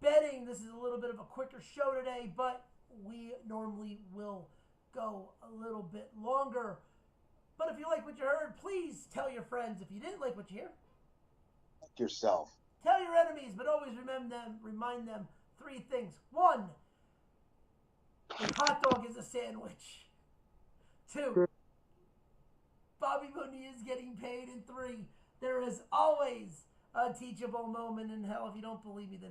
betting. This is a little bit of a quicker show today, but we normally will go a little bit longer. But if you like what you heard, please tell your friends. If you didn't like what you hear, Fuck yourself. tell your enemies, but always remind them 3 things. 1, a hot dog is a sandwich. 2, Bobby Bonilla is getting paid. And 3, there is always a teachable moment in hell. If you don't believe me, then